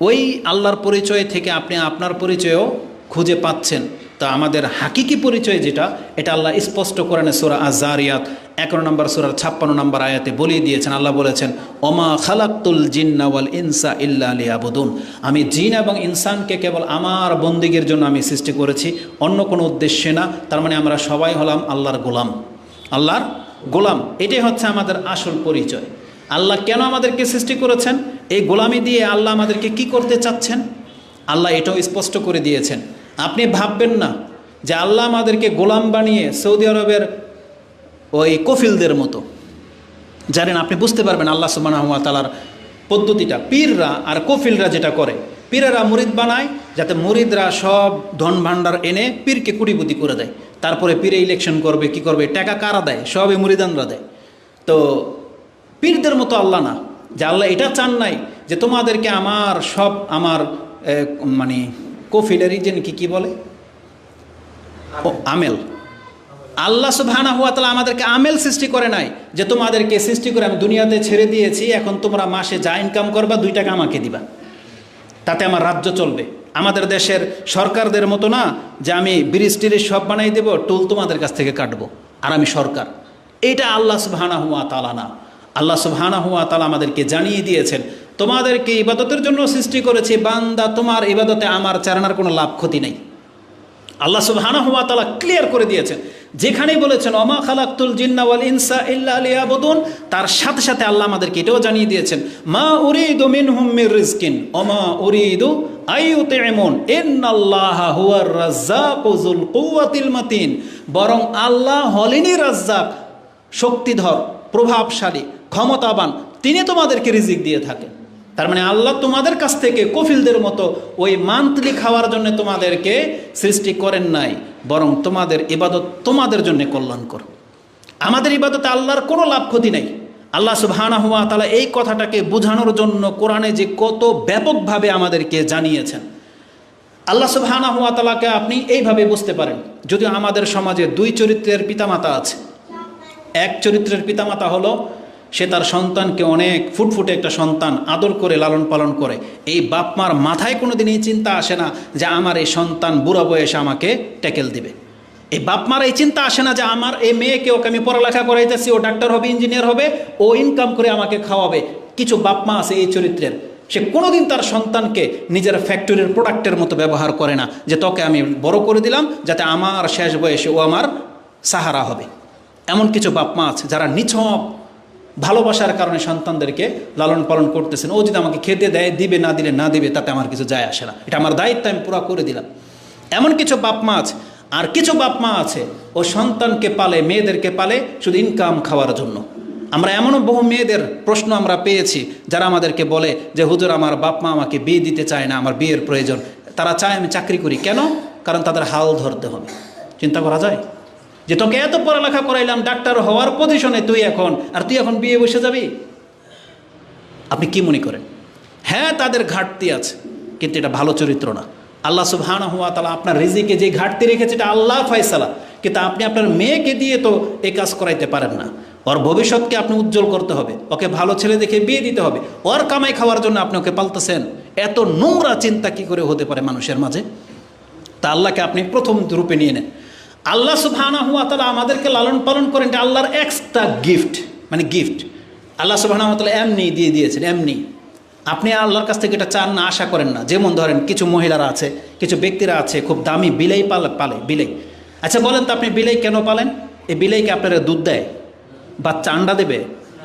ওই আল্লাহর পরিচয় থেকে আপনি আপনার পরিচয়ও খুঁজে পাচ্ছেন। তা আমাদের হাকিকি পরিচয় যেটা, এটা আল্লাহ স্পষ্ট করেন সূরা আয-যারিয়াত 11 নম্বর সূরার 56 নম্বর আয়াতে বলিয়ে দিয়েছেন। আল্লাহ বলেছেন, ওমা খালাকতুল জিন্না ওয়াল ইনসা ইল্লা লিয়াবুদুন। আমি জিন এবং ইনসানকে কেবল আমার বন্দিগির জন্য আমি সৃষ্টি করেছি, অন্য কোনো উদ্দেশ্যে না। তার মানে আমরা সবাই হলাম আল্লাহর গোলাম, আল্লাহর গোলাম। এটাই হচ্ছে আমাদের আসল পরিচয়। আল্লাহ কেন আমাদেরকে সৃষ্টি করেছেন, এই গোলামি দিয়ে আল্লাহ আমাদেরকে কি করতে চাচ্ছেন, আল্লাহ এটাও স্পষ্ট করে দিয়েছেন। আপনি ভাববেন না যে আল্লাহ আমাদেরকে গোলাম বানিয়ে সৌদি আরবের ওই কফিলদের মতো। জানেন, আপনি বুঝতে পারবেন আল্লাহ সুবহানাহু ওয়া তাআলার পদ্ধতিটা। পীররা আর কফিলরা যেটা করে, পীরেরা মুরিদ বানায় যাতে মুরিদরা সব ধন ভাণ্ডার এনে পীরকে কুটিপতি করে দেয়। তারপরে পীরে ইলেকশন করবে, কি করবে, টাকা কারা দেয়? সবই মুরিদানরা দেয়। তো পীরদের মতো আল্লাহ না, যে আল্লাহ এটা চান নাই যে তোমাদেরকে আমার সব আমার মানে কফিলেরই যে কি বলে আমেল। আল্লাহ সুবহানাহু ওয়া তাআলা আমাদেরকে আমেল সৃষ্টি করে নাই যে তোমাদেরকে সৃষ্টি করে আমি দুনিয়াতে ছেড়ে দিয়েছি, এখন তোমরা মাসে যা ইনকাম করবা 2 টাকা আমাকে দিবা, তাতে আমার রাজ্য চলবে। আমাদের দেশের সরকারদের মতো না যে আমি ব্রিজ টিরিজ সব বানাই দেবো, টুল তোমাদের কাছ থেকে কাটবো আর আমি সরকার। এটা আল্লাহ সুবহানাহু ওয়া তাআলা না। আল্লাহ সুবহানাহু ওয়া তাআলা আমাদেরকে জানিয়ে দিয়েছেন, তোমাদেরকে ইবাদতের জন্য সৃষ্টি করেছি, বান্দা তোমার ইবাদতে আমার চারানার কোনো লাভ ক্ষতি নেই। আল্লাহ সুবহানাহু ওয়া তাআলা ক্লিয়ার করে দিয়েছেন। যেখানেই বলেছেন ওমা খালাকতুল জিন্না ওয়াল ইনসা ইল্লা লিয়াবুদুন, তার সাথে সাথে আল্লাহ আমাদেরকে এটাও জানিয়ে দিয়েছেন, মা উরিদু মিনহুম মির রিজকিন ওমা উরিদু আইয়ুতিমুন ইন্নাল্লাহা হুয়ার রাজ্জাকু যুল কুওয়াতিল মাতিন। বরং আল্লাহ হলেনই রাজ্জাক, শক্তিধর, প্রভাবশালী, ক্ষমতাবান, তিনি তোমাদেরকে রিজিক দিয়ে থাকেন। তার মানে আল্লাহ তোমাদের কাছ থেকে কফিলদের মতো ওই মান্থলি খাওয়ার জন্য তোমাদেরকে সৃষ্টি করেন নাই, বরং তোমাদের ইবাদত তোমাদের জন্য কল্যাণকর। আমাদের ইবাদতে আল্লাহর কোনো লাভ ক্ষতি নেই। আল্লাহ সুবহানাহু ওয়া তাআলা এই কথাটাকে বোঝানোর জন্য কোরআনে যে কত ব্যাপকভাবে আমাদেরকে জানিয়েছেন। আল্লাহ সুবহানাহু ওয়া তাআলাকে আপনি এইভাবে বুঝতে পারেন, যদিও আমাদের সমাজে 2 চরিত্রের পিতামাতা আছে। এক চরিত্রের পিতামাতা হলো সে তার সন্তানকে অনেক ফুটফুটে একটা সন্তান আদর করে লালন পালন করে। এই বাপ মার মাথায় কোনো দিন এই চিন্তা আসে না যে আমার এই সন্তান বুড়া বয়সে আমাকে ট্যাকেল দিবে। এই বাপ মার এই চিন্তা আসে না যে আমার এই মেয়েকে, ওকে আমি পড়ালেখা করাইতেছি, ও ডাক্তার হবে, ইঞ্জিনিয়ার হবে, ও ইনকাম করে আমাকে খাওয়াবে। কিছু বাপ মা আছে এই চরিত্রের, সে কোনোদিন তার সন্তানকে নিজের ফ্যাক্টরির প্রোডাক্টের মতো ব্যবহার করে না, যে তোকে আমি বড় করে দিলাম যাতে আমার শেষ বয়সে ও আমার সাহারা হবে। এমন কিছু বাপ মা আছে যারা নিছক ভালোবাসার কারণে সন্তানদেরকে লালন পালন করতেছেন। ও যদি আমাকে খেতে দেয় দিবে, না দিলে না দিবে, তাতে আমার কিছু যায় আসে না, এটা আমার দায়িত্ব, আমি পুরো করে দিলাম। এমন কিছু বাপ মা আছে। আর কিছু বাপ মা আছে ও সন্তানকে পালে, মেয়েদেরকে পালে শুধু ইনকাম খাওয়ার জন্য। আমরা এমনও বহু মেয়েদের প্রশ্ন আমরা পেয়েছি যারা আমাদেরকে বলে যে হুজুর আমার বাপ মা আমাকে বিয়ে দিতে চায় না, আমার বিয়ের প্রয়োজন, তারা চায় আমি চাকরি করি। কেন? কারণ তাদের হাল ধরতে হবে। চিন্তা করা যায় যে তোকে এত পড়ালেখা করাইলাম, ডাক্তার হওয়ার পজিশনে তুই এখন বিয়ে বসে যাবি? আপনি কি মনে করেন? হ্যাঁ, তাদের ঘাটতি আছে, কিন্তু এটা ভালো চরিত্র না। আল্লাহ সুবহানাহু ওয়া তাআলা আপনার রিজিকে যে ঘাটতি রেখেছে এটা আল্লাহ ফয়সালা, কিন্তু আপনি আপনার মেয়েকে দিয়ে তো এই কাজ করাইতে পারেন না। ওর ভবিষ্যৎকে আপনি উজ্জ্বল করতে হবে, ওকে ভালো ছেলে দেখে বিয়ে দিতে হবে। ওর কামাই খাওয়ার জন্য আপনি ওকে পালতেছেন, এত নোংরা চিন্তা কি করে হতে পারে মানুষের মাঝে? তা আল্লাহকে আপনি প্রথম রূপে নিয়ে নেন। আল্লাহ সুবহানাহু ওয়া তাআলা আমাদেরকে লালন পালন করেন, এটা আল্লাহর এক্সট্রা গিফট, মানে গিফট আল্লাহ সুবহানাহু ওয়া তাআলা এমনি দিয়ে দিয়েছেন, এমনি। আপনি আল্লাহর কাছ থেকে এটা চান না, আশা করেন না। যেমন ধরেন কিছু মহিলারা আছে, কিছু ব্যক্তিরা আছে খুব দামি বিলাই পালে বিলাই। আচ্ছা বলেন তো আপনি বিলাই কেন পালেন? এই বিলাইকে আপনারা দুধ দেয়, বাচ্চা আন্ডা দেবে,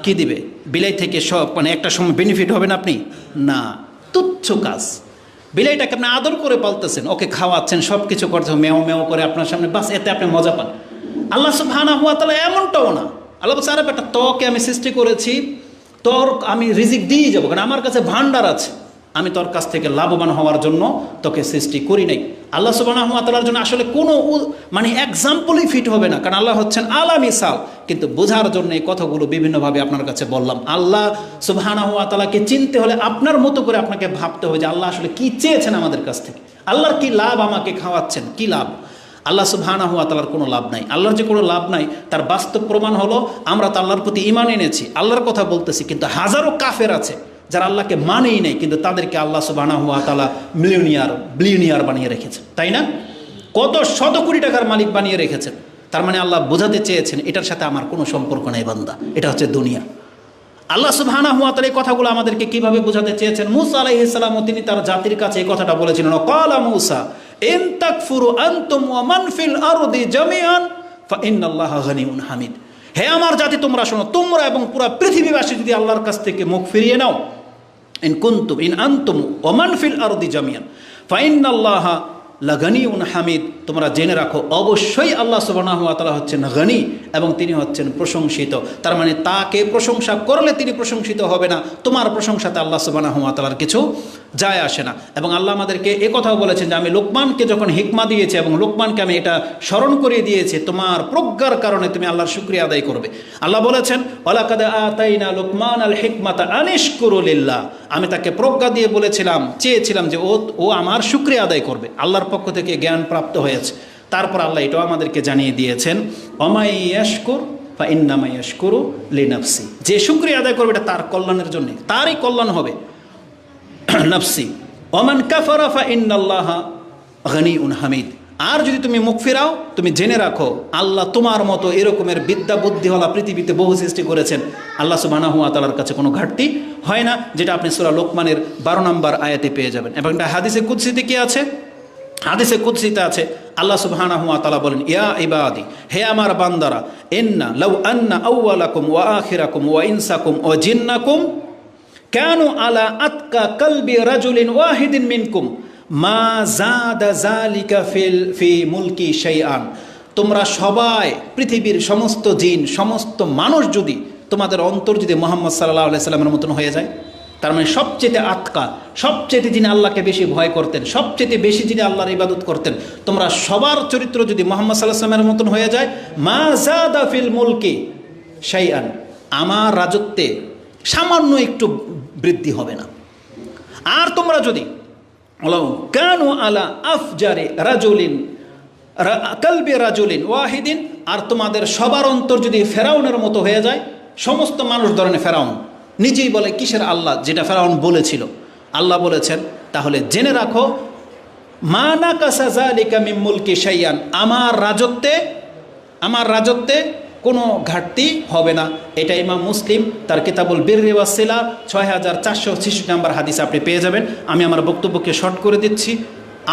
কি দিবে? বিলাই থেকে সব মানে একটা সময় বেনিফিট হবেন আপনি? না, তুচ্ছ কাজ। বিলাইটাকে আপনি আদর করে পালতেছেন, ওকে খাওয়াচ্ছেন, সব কিছু করছেন, মেও মেও করে আপনার সামনে, বাস এতে আপনি মজা পান। আল্লাহ সুবহানাহু ওয়া তাআলা এমনটাও না। আল্লাহ বলছে, আরে বেটা, তোকে আমি সৃষ্টি করেছি, তোর আমি রিজিক দিয়ে যাবো, কারণ আমার কাছে ভান্ডার আছে, আমি তোর কাছ থেকে লাভবান হওয়ার জন্য তোকে সৃষ্টি করি নাই। আল্লাহ সুবহানাহু ওয়া তাআলার জন্য আসলে কোনো মানে এক্সাম্পলই ফিট হবে না, কারণ আল্লাহ হচ্ছেন আলা মিসাল। কিন্তু বোঝার জন্য এই কথাগুলো বিভিন্নভাবে আপনার কাছে বললাম। আল্লাহ সুবহানাহু ওয়া তাআলাকে চিনতে হলে আপনার মতো করে আপনাকে ভাবতে হবে যে আল্লাহ আসলে কি চেয়েছেন আমাদের কাছ থেকে, আল্লাহর কি লাভ, আমাকে খাওয়াচ্ছেন কি লাভ? আল্লাহ সুবহানাহু ওয়া তাআলার কোনো লাভ নাই। আল্লাহর যে কোনো লাভ নাই তার বাস্তব প্রমাণ হলো আমরা তো আল্লাহর প্রতি ঈমান এনেছি, আল্লাহর কথা বলতেছি, কিন্তু হাজারো কাফের আছে যারা আল্লাহকে মানেই নেই, কিন্তু তাদেরকে আল্লাহ সুবহানাহু ওয়া তাআলা বিলিয়নিয়ার বানিয়ে রেখেছেন, তাই না? কত শত কোটি টাকার মালিক বানিয়ে রেখেছেন। তার মানে আল্লাহ বোঝাতে চেয়েছেন এটার সাথে আমার কোনো সম্পর্ক নেই বান্দা, এটা হচ্ছে দুনিয়া। আল্লাহ সুবহানাহু ওয়া তাআলা এই কথাগুলো আমাদেরকে কিভাবে বোঝাতে চেয়েছেন? মূসা আলাইহিস সালাম তিনি তার জাতির কাছে এই কথাটা বলেছিলেন, ক্বালা মূসা ইন তাকফুরু আনতুম ওয়া মান ফিল আরদি জামিআন ফা ইন্নাল্লাহা গানিয়ুন হামিদ। হে আমার জাতি, তোমরা শোনো, তোমরা এবং পুরো পৃথিবীবাসী যদি আল্লাহর কাছ থেকে মুখ ফিরিয়ে নাও, ইন আনতুম ওয়া মান ফিল আরদি জামিআন ফা ইন্নাল্লাহা লাগানিউন হামিদ। তোমরা জেনে রাখো অবশ্যই আল্লাহ সুবহানাহু ওয়া তাআলা হচ্ছেন গনি এবং তিনি হচ্ছেন প্রশংসিত। তার মানে তাকে প্রশংসা করলে তিনি প্রশংসিত হবে না, তোমার প্রশংসাতে আল্লাহ সুবহানাহু ওয়া তাআলার কিছু যায় আসে না। এবং আল্লাহ আমাদেরকে এ কথাও বলেছেন যে আমি লোকমানকে যখন হিকমা দিয়েছি এবং লোকমানকে আমি এটা স্মরণ করিয়ে দিয়েছি, তোমার প্রজ্ঞার কারণে তুমি আল্লাহর শুকরিয়া আদায় করবে। আল্লাহ বলেছেন ওয়ালাকাদ আতাইনা লোকমান আল হিকমাতা আনিশকুরু লিল্লাহ, আমি তাকে প্রজ্ঞা দিয়ে বলেছিলাম, চেয়েছিলাম যে ও আমার শুকরিয়া আদায় করবে, আল্লাহর পক্ষ থেকে জ্ঞান প্রাপ্ত হয়েছে। তারপর আল্লাহ এটাও আমাদেরকে জানিয়ে দিয়েছেন ওমাই ইয়াশকুর ফা ইন্নামা ইয়াশকুরু লিনাফসি, যে শুকরিয়া আদায় করবে এটা তার কল্যাণের জন্য, তারই কল্যাণ হবে। নাফসি ওমান কাফারা ফা ইন্নাল্লাহা গানিউন হামিদ। আর যদি তুমি মুখ ফিরাও, তুমি জেনে রাখো আল্লাহ তোমার মতো এরকমের বিদ্যা বুদ্ধিওয়ালা পৃথিবীতে বহু সৃষ্টি করেছেন। আল্লাহ সুবহানাহু ওয়া তাআলার কাছে কোনো ঘাটতি হয় না, যেটা আপনি সূরা লোকমানের 12 নম্বর আয়াতে পেয়ে যাবেন। এবং এটা হাদিসে কুদসিতে কি আছে? হাদিসে কুদসিতে আছে আল্লাহ সুবহানাহু ওয়া তাআলা বলেন, ইয়া ইবাদি, হে আমার বান্দারা, ইন্না লাউ আন্না আউওয়ালাকুম ওয়া আখিরাকুম ওয়া ইনসাকুম ওয়া জিন্নাকুম কানু আলা আতকা কলবি রাজুলিন ওয়াহিদিন মিনকুম মা জাদা যালিকা ফি মুলকি শাইআন। তোমরা সবাই, পৃথিবীর সমস্ত জিন, সমস্ত মানুষ যদি তোমাদের অন্তর যদি মুহাম্মদ সাল্লাল্লাহু আলাইহি সাল্লামের মতন হয়ে যায়, তার মানে সবচেয়ে আতকা, সবচেয়ে যিনি আল্লাহকে বেশি ভয় করতেন, সবচেয়ে বেশি যিনি আল্লাহর ইবাদত করতেন, তোমরা সবার চরিত্র যদি মুহাম্মদ সাল্লাল্লাহু আলাইহি সাল্লামের মতন হয়ে যায়, মা জাদা ফিল মুলকি শাইআন, আমার রাজত্বে সামান্য একটু বৃদ্ধি হবে না। আর তোমরা যদি কানু আলা আফজারে রাজুলিন কলবি রাজুলিন ওয়াহিদিন, আর তোমাদের সবার অন্তর যদি ফেরাউনের মতো হয়ে যায়, সমস্ত মানুষ ধরনের ফেরাউন নিজেই বলে কিসের আল্লাহ, যেটা ফেরাউন বলেছিল। আল্লাহ বলেছেন তাহলে জেনে রাখো মা নাকাসা যালিকা মিন মুলকি শাইআন, আমার রাজত্বে কোনো ঘাটতি হবে না। এটা ইমাম মুসলিম তার কিতাবুল বিররি ওয়াস সিলা 6466 নম্বর হাদিস আপনি পেয়ে যাবেন। আমি আমার বক্তব্যকে শর্ট করে দিচ্ছি।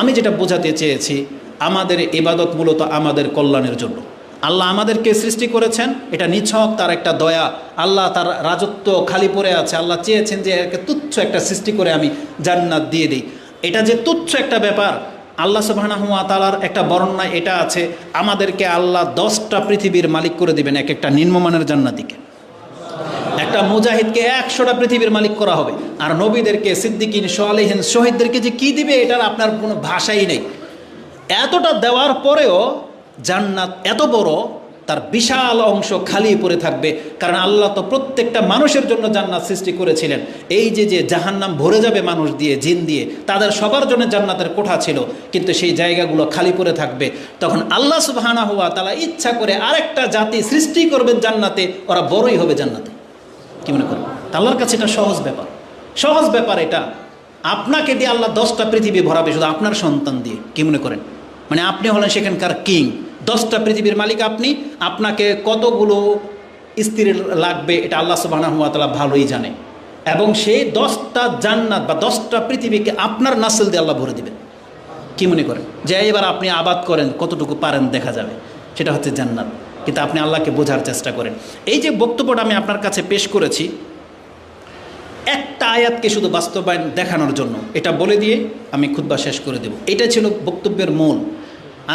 আমি যেটা বোঝাতে চেয়েছি, আমাদের ইবাদত মূলত আমাদের কল্যাণের জন্য। আল্লাহ আমাদেরকে সৃষ্টি করেছেন, এটা নিছক তার একটা দয়া। আল্লাহ তার রাজত্ব খালি পড়ে আছে, আল্লাহ চেয়েছেন যে একে তুচ্ছ একটা সৃষ্টি করে আমি জান্নাত দিয়ে দিই। এটা যে তুচ্ছ একটা ব্যাপার, আল্লাহ সুবহানাহু ওয়া তাআলার একটা বর্ণনায় এটা আছে, আমাদেরকে আল্লাহ 10টা পৃথিবীর মালিক করে দিবেন এক একটা নিম্নমানের জান্নাতীকে। একটা মুজাহিদকে 100টা পৃথিবীর মালিক করা হবে। আর নবীদেরকে, সিদ্দিকিন, সালেহিন, শহীদদেরকে যে কি দিবে এটার আপনার কোনো ভাষাই নেই। এতটা দেওয়ার পরেও জান্নাত এত বড়, তার বিশাল অংশ খালি পড়ে থাকবে, কারণ আল্লাহ তো প্রত্যেকটা মানুষের জন্য জান্নাত সৃষ্টি করেছিলেন। এই যে যে জাহান্নাম ভরে যাবে মানুষ দিয়ে, জিন দিয়ে, তাদের সবার জন্য জান্নাতের কোঠা ছিল, কিন্তু সেই জায়গাগুলো খালি পড়ে থাকবে। তখন আল্লাহ সুবহানাহু ওয়া তাআলা ইচ্ছা করে আরেকটা জাতি সৃষ্টি করবেন জান্নাতে, ওরা বড়ই হবে জান্নাতে। কি মনে করেন? আল্লাহর কাছে এটা সহজ ব্যাপার, সহজ ব্যাপার এটা। আপনাকে দিয়ে আল্লাহ 10টা পৃথিবী ভরাবে শুধু আপনার সন্তান দিয়ে। কি মনে করেন? মানে আপনি হলেন সেখানকার কিং, 10টা পৃথিবীর মালিক আপনি। আপনাকে কতগুলো স্ত্রী লাগবে এটা আল্লাহ সুবহানাহু ওয়া তাআলা ভালোই জানে, এবং সেই 10টা জান্নাত বা 10টা পৃথিবীকে আপনার নাসল দিয়ে আল্লাহ ভরে দিবেন। কি মনে করেন? যে এবার আপনি আবাদ করেন, কতটুকু পারেন দেখা যাবে, সেটা হচ্ছে জান্নাত। কিন্তু আপনি আল্লাহকে বোঝার চেষ্টা করেন। এই যে বক্তব্যটা আমি আপনার কাছে পেশ করেছি, একটা আয়াতকে শুধু বাস্তবায়ন দেখানোর জন্য, এটা বলে দিয়ে আমি খুতবা শেষ করে দেব। এটা ছিল বক্তব্যের মূল।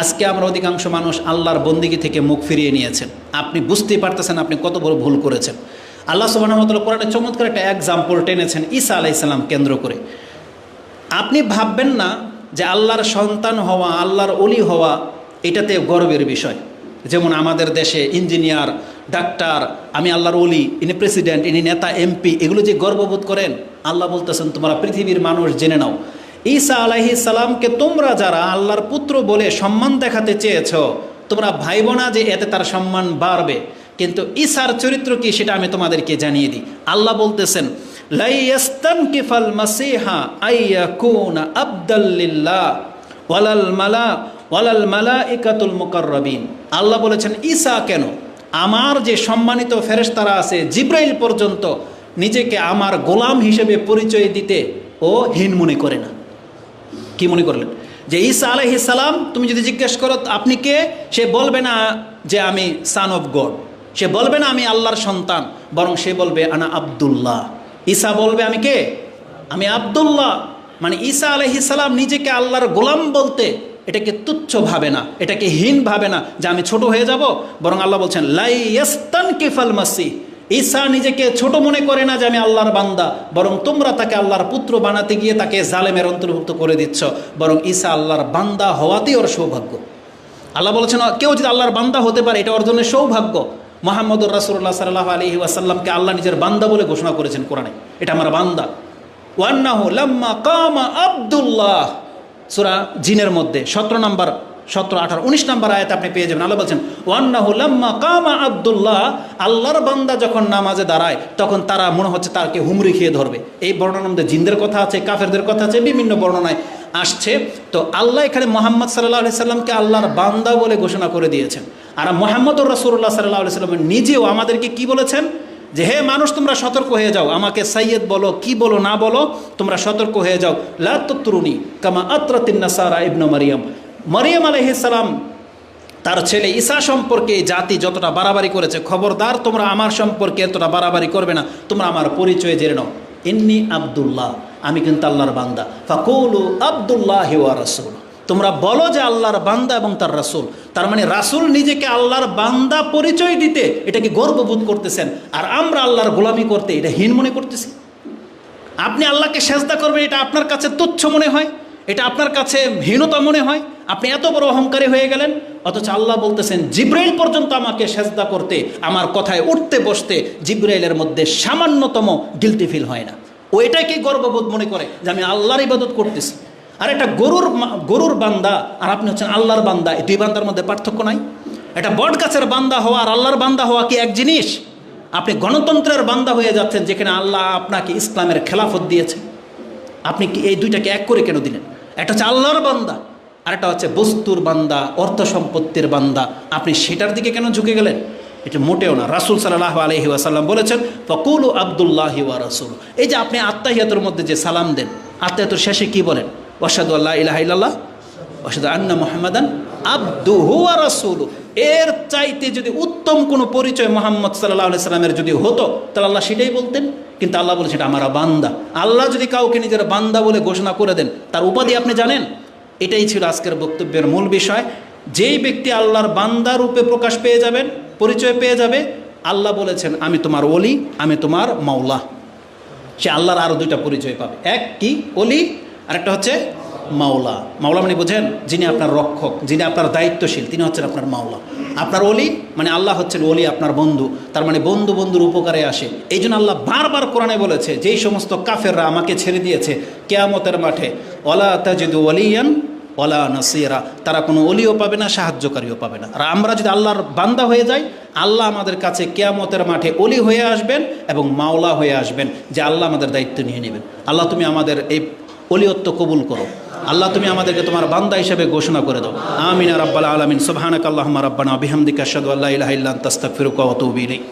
আজকে আমরা অধিকাংশ মানুষ আল্লাহর বন্দিগি থেকে মুখ ফিরিয়ে নিয়েছেন। আপনি বুঝতেই পারতেছেন আপনি কত বড় ভুল করেছেন। আল্লাহ সুবহানাহু ওয়া তাআলা কোরআনে চমৎকার একটা এক্সাম্পল টেনেছেন ঈসা আলাইহিস সালাম কেন্দ্র করে। আপনি ভাববেন না যে আল্লাহর সন্তান হওয়া, আল্লাহর ওলি হওয়া এটাতে গর্বের বিষয়। যেমন আমাদের দেশে ইঞ্জিনিয়ার, ডাক্তার, আমি আল্লাহর ওলি, ইনি প্রেসিডেন্ট, ইনি নেতা, এমপি, এগুলো যে গর্ববোধ করেন, আল্লাহ বলতেছেন তোমরা পৃথিবীর মানুষ জেনে নাও, ঈসা আলাইহিস সালামকে তোমরা যারা আল্লাহর পুত্র বলে সম্মান দেখাতে চেয়েছ, তোমরা ভাইব না যে এতে তার সম্মান বাড়বে। কিন্তু ঈসার চরিত্র কি সেটা আমি তোমাদেরকে জানিয়ে দিই। আল্লাহ বলতেছেন লা ইয়াস্তানকিফাল মাসিহা আইয়াকুনা আবদাল লিল্লাহ ওয়ালাল মালাইকাতুল মুকাররাবিন। আল্লাহ বলেছেন ঈসা কেন, আমার যে সম্মানিত ফেরেশতারা আছে, জিব্রাইল পর্যন্ত নিজেকে আমার গোলাম হিসেবে পরিচয় দিতে ও হীন মনে করে না। কি মনে করলেন? যে ঈসা আলাইহিস সালাম তুমি যদি জিজ্ঞেস করো আপনি কে, সে বলবে না যে আমি সান অফ গড, সে বলবে না আমি আল্লাহর সন্তান, বরং সে বলবে আনা আব্দুল্লাহ। ঈসা বলবে আমি কে? আমি আব্দুল্লাহ। মানে ঈসা আলাইহিস সালাম নিজেকে আল্লাহর গোলাম বলতে এটাকে তুচ্ছ ভাবে না, এটাকে হীন ভাবে না যে আমি ছোট হয়ে যাব, বরং আল্লাহ বলছেন লা ইয়াস্তানকিফাল মাসিহ। ঈসা নিজেকে ছোট মনে করে না যে আমি আল্লাহর বান্দা, বরং তোমরা তাকে আল্লাহর পুত্র বানাতে গিয়ে তাকে জালেমের অন্তর্ভুক্ত করে দিচ্ছ। বরং ঈসা আল্লাহর বান্দা হওয়াতেই ওর সৌভাগ্য। আল্লাহ বলেছেন কেউ যদি আল্লাহর বান্দা হতে পারে এটা অর্জনের সৌভাগ্য। মুহাম্মদুর রাসূলুল্লাহ সাল্লাল্লাহু আলাইহি ওয়াসাল্লামকে আল্লাহ নিজের বান্দা বলে ঘোষণা করেছেন কোরআনে, এটা আমার বান্দা। ওয়ান্নাহু লাম্মা কামা আব্দুল্লাহ, সূরা জিনের মধ্যে 17 নম্বর 17, 18, 19 নম্বর আয়াত আপনি পেয়ে যাবেন। আল্লাহ বলছেন ওয়ান্নাহু লাম্মা কামা আব্দুল্লাহ, আল্লাহর বান্দা যখন নামাজে দাঁড়ায় তখন তারা মনে হচ্ছে তাকে হুমড়ি খেয়ে ধরবে। এই বর্ণনার মধ্যে জিনদের কথা আছে, কাফেরদের কথা আছে, বিভিন্ন বর্ণনায় আসছে। তো আল্লাহ এখানে মুহাম্মদ সাল্লাল্লাহু আলাইহি সাল্লামকে আল্লাহর বান্দা বলে ঘোষণা করে দিয়েছেন। আর মুহাম্মদুর রাসূলুল্লাহ সাল্লাল্লাহু আলাইহি সাল্লাম নিজেও আমাদেরকে কি বলেছেন যে হে মানুষ তোমরা সতর্ক হয়ে যাও, আমাকে সাইয়্যেদ বলো কি বলো না বলো তোমরা সতর্ক হয়ে যাও। লা তুতরুনি কামা আতরাতিন নাসারা ইবনু মারিয়াম। মারিয়াম আলাইহিস সালাম তার ছেলে ঈসা সম্পর্কে জাতি যতটা বাড়াবাড়ি করেছে, খবরদার তোমরা আমার সম্পর্কে এতটা বাড়াবাড়ি করবে না, তোমরা আমার পরিচয় জেনে নাও। ইন্নী আব্দুল্লাহ, আমি কিন্তু আল্লাহর বান্দা। ফাকুলু আব্দুল্লাহি ওয়া রাসূল, তোমরা বলো যে আল্লাহর বান্দা এবং তার রাসূল। তার মানে রাসূল নিজেকে আল্লাহর বান্দা পরিচয় দিতে এটাকে গর্ববোধ করতেছেন, আর আমরা আল্লাহর গোলামি করতে এটা হীন মনে করতেছি। আপনি আল্লাহকে সেজদা করবেন এটা আপনার কাছে তুচ্ছ মনে হয়, এটা আপনার কাছে হীনতা মনে হয়, আপনি এত বড় অহংকারী হয়ে গেলেন। অথচ আল্লাহ বলতেছেন জিব্রাইল পর্যন্ত আমাকে সেজদা করতে, আমার কথায় উঠতে বসতে জিব্রাইলের মধ্যে সামান্যতম গিলটি ফিল হয় না। ও এটাকে গর্ববোধ মনে করে যে আমি আল্লাহর ইবাদত করতেছি। আর একটা গরুর বান্দা আর আপনি হচ্ছেন আল্লাহর বান্দা, এই দুই বান্দার মধ্যে পার্থক্য নাই? এটা বট গাছের বান্দা হওয়া আর আল্লাহর বান্দা হওয়া কি এক জিনিস? আপনি গণতন্ত্রের বান্দা হয়ে যাচ্ছেন যেখানে আল্লাহ আপনাকে ইসলামের খেলাফত দিয়েছে। আপনি কি এই দুইটাকে এক করে কেন দিলেন? একটা হচ্ছে আল্লাহর বান্দা আর একটা হচ্ছে বস্তুর বান্দা, অর্থ সম্পত্তির বান্দা। আপনি সেটার দিকে কেন ঝুঁকে গেলেন? এটা মোটেও না। রাসূল সাল্লাল্লাহু আলাইহি ওয়াসাল্লাম বলেছেন ফাকুলু আব্দুল্লাহি ওয়া রাসূল। এই যে আপনি আত্তাহিয়াতুর মধ্যে যে সালাম দেন, আত্তাহিয়াতুর শেষে কি বলেন? আশহাদু আল্লা ইলাহা ইল্লাল্লাহ ওয়া আশহাদু আন্না মুহাম্মাদান আবদুহু ওয়া রাসূলুহু। এর চাইতে যদি উত্তম কোনো পরিচয় মুহাম্মদ সাল্লাল্লাহু আলাইহি সাল্লামের যদি হতো তাহলে আল্লাহ সেটাই বলতেন। কিন্তু আল্লাহ বলেছেন এটা আমার বান্দা। আল্লাহ যদি কাউকে নিজের বান্দা বলে ঘোষণা করে দেন তার উপাধি আপনি জানেন? এটাই ছিল আজকের বক্তব্যের মূল বিষয়। যেই ব্যক্তি আল্লাহর বান্দা রূপে প্রকাশ পেয়ে যাবেন, পরিচয় পেয়ে যাবে, আল্লাহ বলেছেন আমি তোমার ওলি, আমি তোমার মাওলা। সে আল্লাহর আরও দুইটা পরিচয় পাবে। এক কি? ওলি, আরেকটা হচ্ছে মাওলা। মাওলা মানে বোঝেন, যিনি আপনার রক্ষক, যিনি আপনার দায়িত্বশীল, তিনি হচ্ছেন আপনার মাওলা। আপনার অলি মানে আল্লাহ হচ্ছেন অলি, আপনার বন্ধু। তার মানে বন্ধু বন্ধুর উপকারে আসে। এই জন্য আল্লাহ বারবার কোরআনে বলেছে, যেই সমস্ত কাফেররা আমাকে ছেড়ে দিয়েছে কিয়ামতের মাঠে, ওয়ালা তাজিদু ওয়ালিয়ান ওয়ালা নাসিরা, তারা কোনো অলিও পাবে না, সাহায্যকারীও পাবে না। আর আমরা যদি আল্লাহর বান্দা হয়ে যাই, আল্লাহ আমাদের কাছে কিয়ামতের মাঠে অলি হয়ে আসবেন এবং মাওলা হয়ে আসবেন, যে আল্লাহ আমাদের দায়িত্ব নিয়ে নেবেন। আল্লাহ তুমি আমাদের এই অলিয়ত্ব কবুল করো। আল্লাহ তুমি আমাদেরকে তোমার বান্দা হিসেবে ঘোষণা করে দাও। আমিন রাব্বাল আলামিন। সুবহানাকাল্লাহুম্মা রাব্বানা বিহামদিকা আশহাদু আল্লা ইলাহা ইল্লা আনতা আস্তাগফিরুকা ওয়া আতুবু ইলাইক।